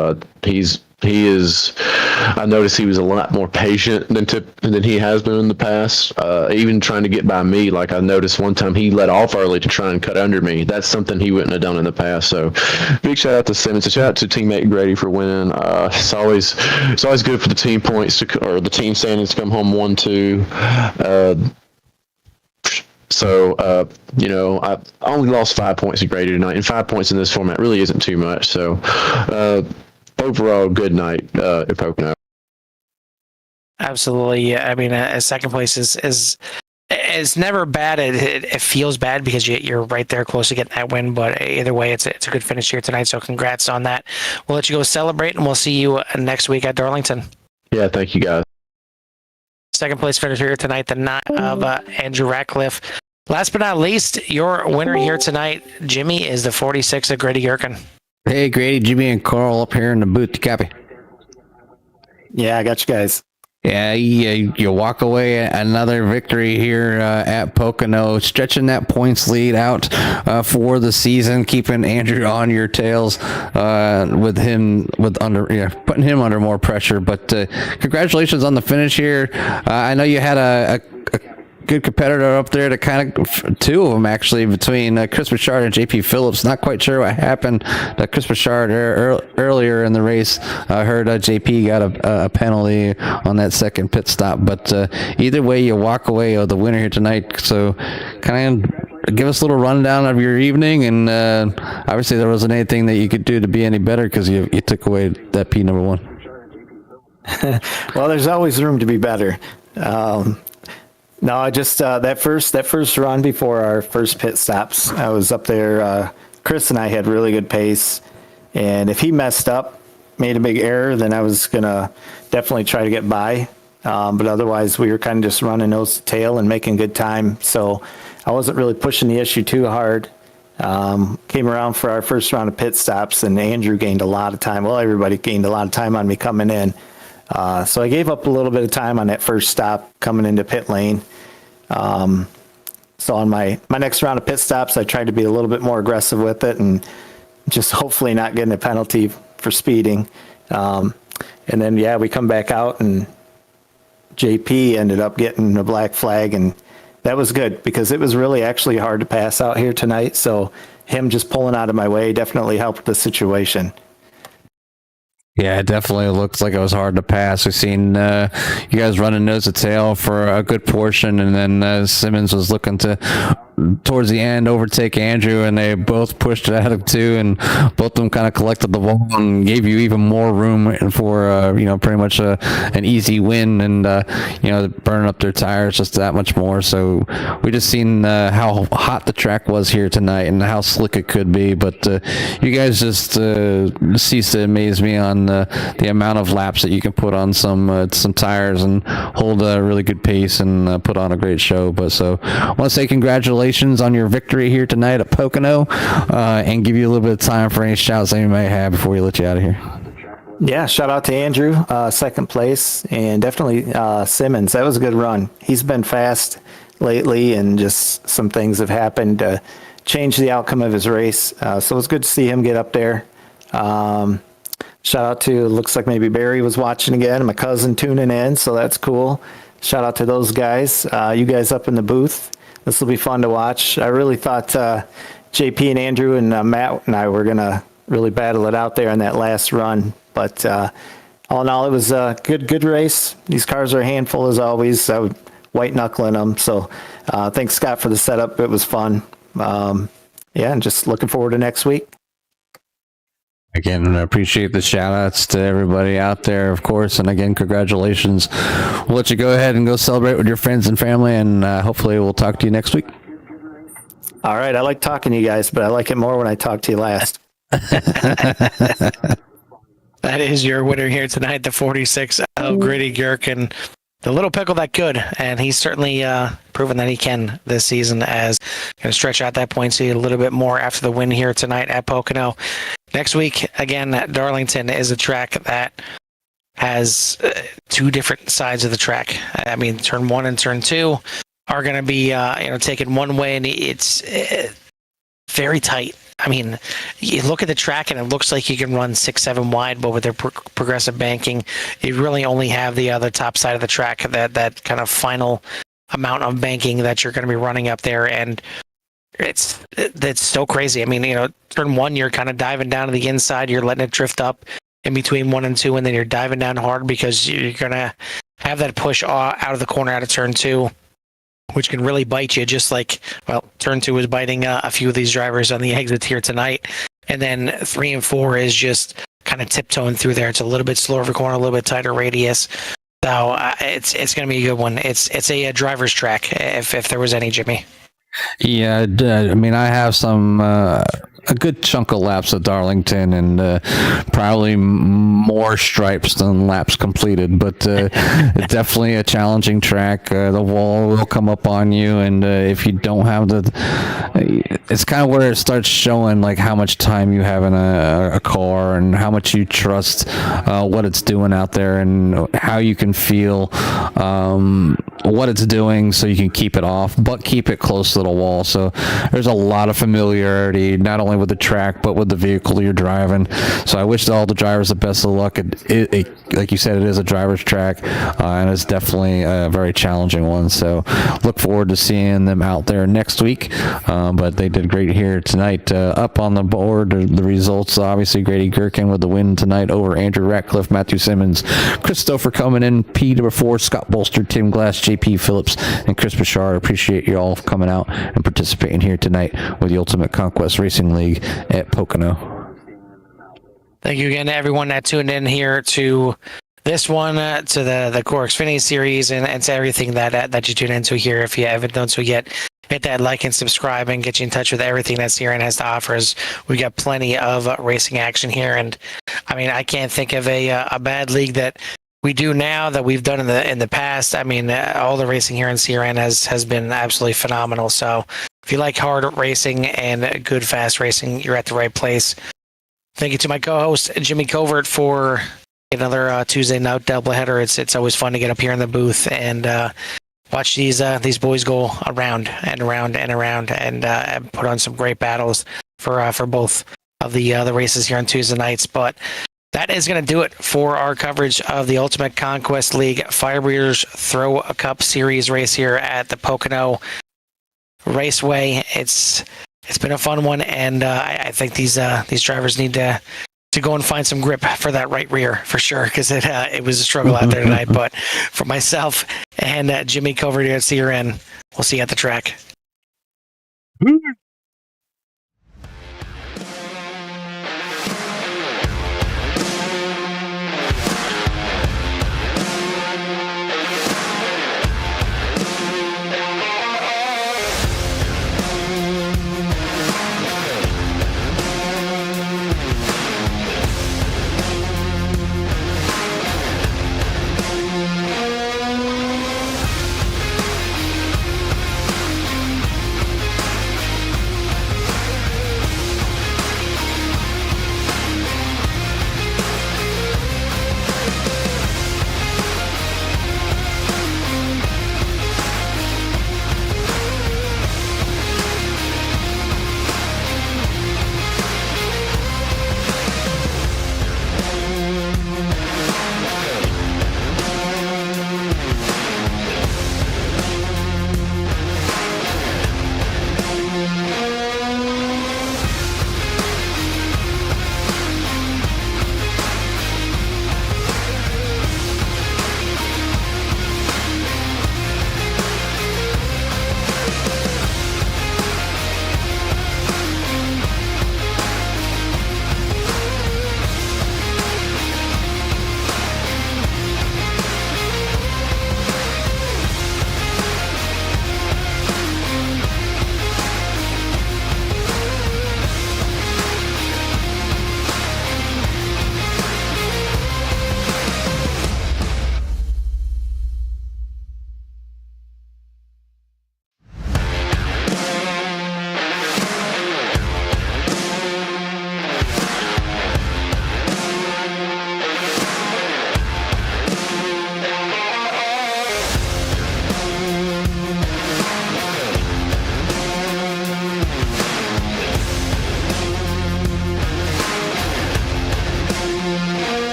I noticed he was a lot more patient than he has been in the past. Even trying to get by me, like I noticed one time he let off early to try and cut under me. That's something he wouldn't have done in the past. So big shout out to Simmons. A shout out to teammate Grady for winning. It's always good for the team points or the team standings to come home 1-2. So, I only lost 5 points to Grady tonight, and 5 points in this format really isn't too much. So, overall, good night at Pocono. Absolutely. I mean, second place is never bad. It feels bad because you're right there close to getting that win, but either way, it's a good finish here tonight. So congrats on that. We'll let you go celebrate, and we'll see you next week at Darlington. Yeah, thank you, guys. Second place finisher here tonight, the 9 of Andrew Ratcliffe. Last but not least, your winner here tonight, Jimmy, is the 46 of Grady Gerken. Hey, Grady, Jimmy, and Carl up here in the booth. You copy? Yeah, I got you guys. Yeah, you walk away another victory here at Pocono, stretching that points lead out for the season, keeping Andrew on your tails putting him under more pressure. But congratulations on the finish here. I know you had a good competitor up there to kind of two of them actually between Chris Bouchard and JP Phillips. Not quite sure what happened to Chris Bouchard earlier in the race. I heard JP got a penalty on that second pit stop, but either way you walk away the winner here tonight. So kind of give us a little rundown of your evening, and obviously there wasn't anything that you could do to be any better because you took away that P number one. Well, there's always room to be better. No, I just that first run before our first pit stops, I was up there. Chris and I had really good pace, and if he messed up, made a big error, then I was gonna definitely try to get by. But otherwise, we were kind of just running nose to tail and making good time. So I wasn't really pushing the issue too hard. Came around for our first round of pit stops, and Andrew gained a lot of time. Well, everybody gained a lot of time on me coming in. So I gave up a little bit of time on that first stop coming into pit lane. So on my next round of pit stops, I tried to be a little bit more aggressive with it and just hopefully not getting a penalty for speeding. And then, we come back out and JP ended up getting a black flag, and that was good because it was really actually hard to pass out here tonight. So him just pulling out of my way definitely helped the situation. Yeah, it definitely looked like it was hard to pass. We've seen you guys running nose to tail for a good portion, and then Simmons was looking to, towards the end, overtake Andrew, and they both pushed it out of two, and both of them kind of collected the ball and gave you even more room for, pretty much an easy win, and, burning up their tires just that much more. So we just seen how hot the track was here tonight and how slick it could be, but you guys just ceased to amaze me on the amount of laps that you can put on some tires and hold a really good pace and put on a great show. But so I want to say congratulations on your victory here tonight at Pocono, and give you a little bit of time for any shouts that you may have before we let you out of here. Yeah, shout out to Andrew, second place, and definitely Simmons. That was a good run. He's been fast lately, and just some things have happened to change the outcome of his race. So it was good to see him get up there. Shout out to, looks like maybe Barry was watching again, my cousin tuning in, so that's cool. Shout out to those guys. You guys up in the booth. This will be fun to watch. I really thought JP and Andrew and Matt and I were going to really battle it out there in that last run. But all in all, it was a good race. These cars are a handful as always. I was white knuckling them. So thanks, Scott, for the setup. It was fun. And just looking forward to next week. Again, I appreciate the shout outs to everybody out there, of course. And again, congratulations. We'll let you go ahead and go celebrate with your friends and family, and hopefully we'll talk to you next week. All right. I like talking to you guys, but I like it more when I talk to you last. That is your winner here tonight, the 46 Gritty Gherkin. The little pickle that could, and he's certainly proven that he can this season, as going to stretch out that point a little bit more after the win here tonight at Pocono. Next week, again, Darlington is a track that has two different sides of the track. I mean, turn 1 and turn 2 are going to be taken one way, and it's very tight. I mean, you look at the track and it looks like you can run 6-7 wide, but with their progressive banking, you really only have the other top side of the track, that kind of final amount of banking that you're going to be running up there, and it's so crazy. I mean, turn 1, you're kind of diving down to the inside, you're letting it drift up in between 1 and 2, and then you're diving down hard because you're going to have that push out of the corner out of turn 2, which can really bite you, just like, turn 2 is biting a few of these drivers on the exits here tonight. And then 3 and 4 is just kind of tiptoeing through there. It's a little bit slower of a corner, a little bit tighter radius. So it's going to be a good one. It's a driver's track, if there was any, Jimmy. Yeah, I mean, I have some a good chunk of laps at Darlington, and probably more stripes than laps completed. But it's definitely a challenging track. The wall will come up on you, and if you don't have it's kind of where it starts showing like how much time you have in a car and how much you trust what it's doing out there and how you can feel what it's doing, so you can keep it off, but keep it close to the wall. So there's a lot of familiarity, not only with the track, but with the vehicle you're driving. So I wish all the drivers the best of luck. It like you said, it is a driver's track, and it's definitely a very challenging one. So look forward to seeing them out there next week. But they did great here tonight. Up on the board, the results, obviously Grady Gherkin with the win tonight over Andrew Ratcliffe, Matthew Simmons, Christopher coming in, P4, Scott Bolster, Tim Glass, JP Phillips, and Chris Bouchard. Appreciate you all coming out and participating here tonight with the Ultimate Conquest Racing League at Pocono. Thank you again to everyone that tuned in here to this one, to the Core Xfinity series, and to everything that you tune into here. If you haven't done so yet, hit that like and subscribe and get you in touch with everything that CRN has to offer. As we got plenty of racing action here, and I mean, I can't think of a bad league that we do now that we've done in the past. I mean, all the racing here in CRN has been absolutely phenomenal. So if you like hard racing and good fast racing, you're at the right place. Thank you to my co-host Jimmy Covert for another Tuesday night doubleheader. It's always fun to get up here in the booth and watch these boys go around and around and around and put on some great battles for both of the races here on Tuesday nights. But that is going to do it for our coverage of the Ultimate Conquest League FIREBREATHERS Throw a Cup Series race here at the Pocono Raceway. It's been a fun one, and I think these drivers need to go and find some grip for that right rear for sure, because it was a struggle out there tonight. But for myself and Jimmy Covert here at CRN, we'll see you at the track.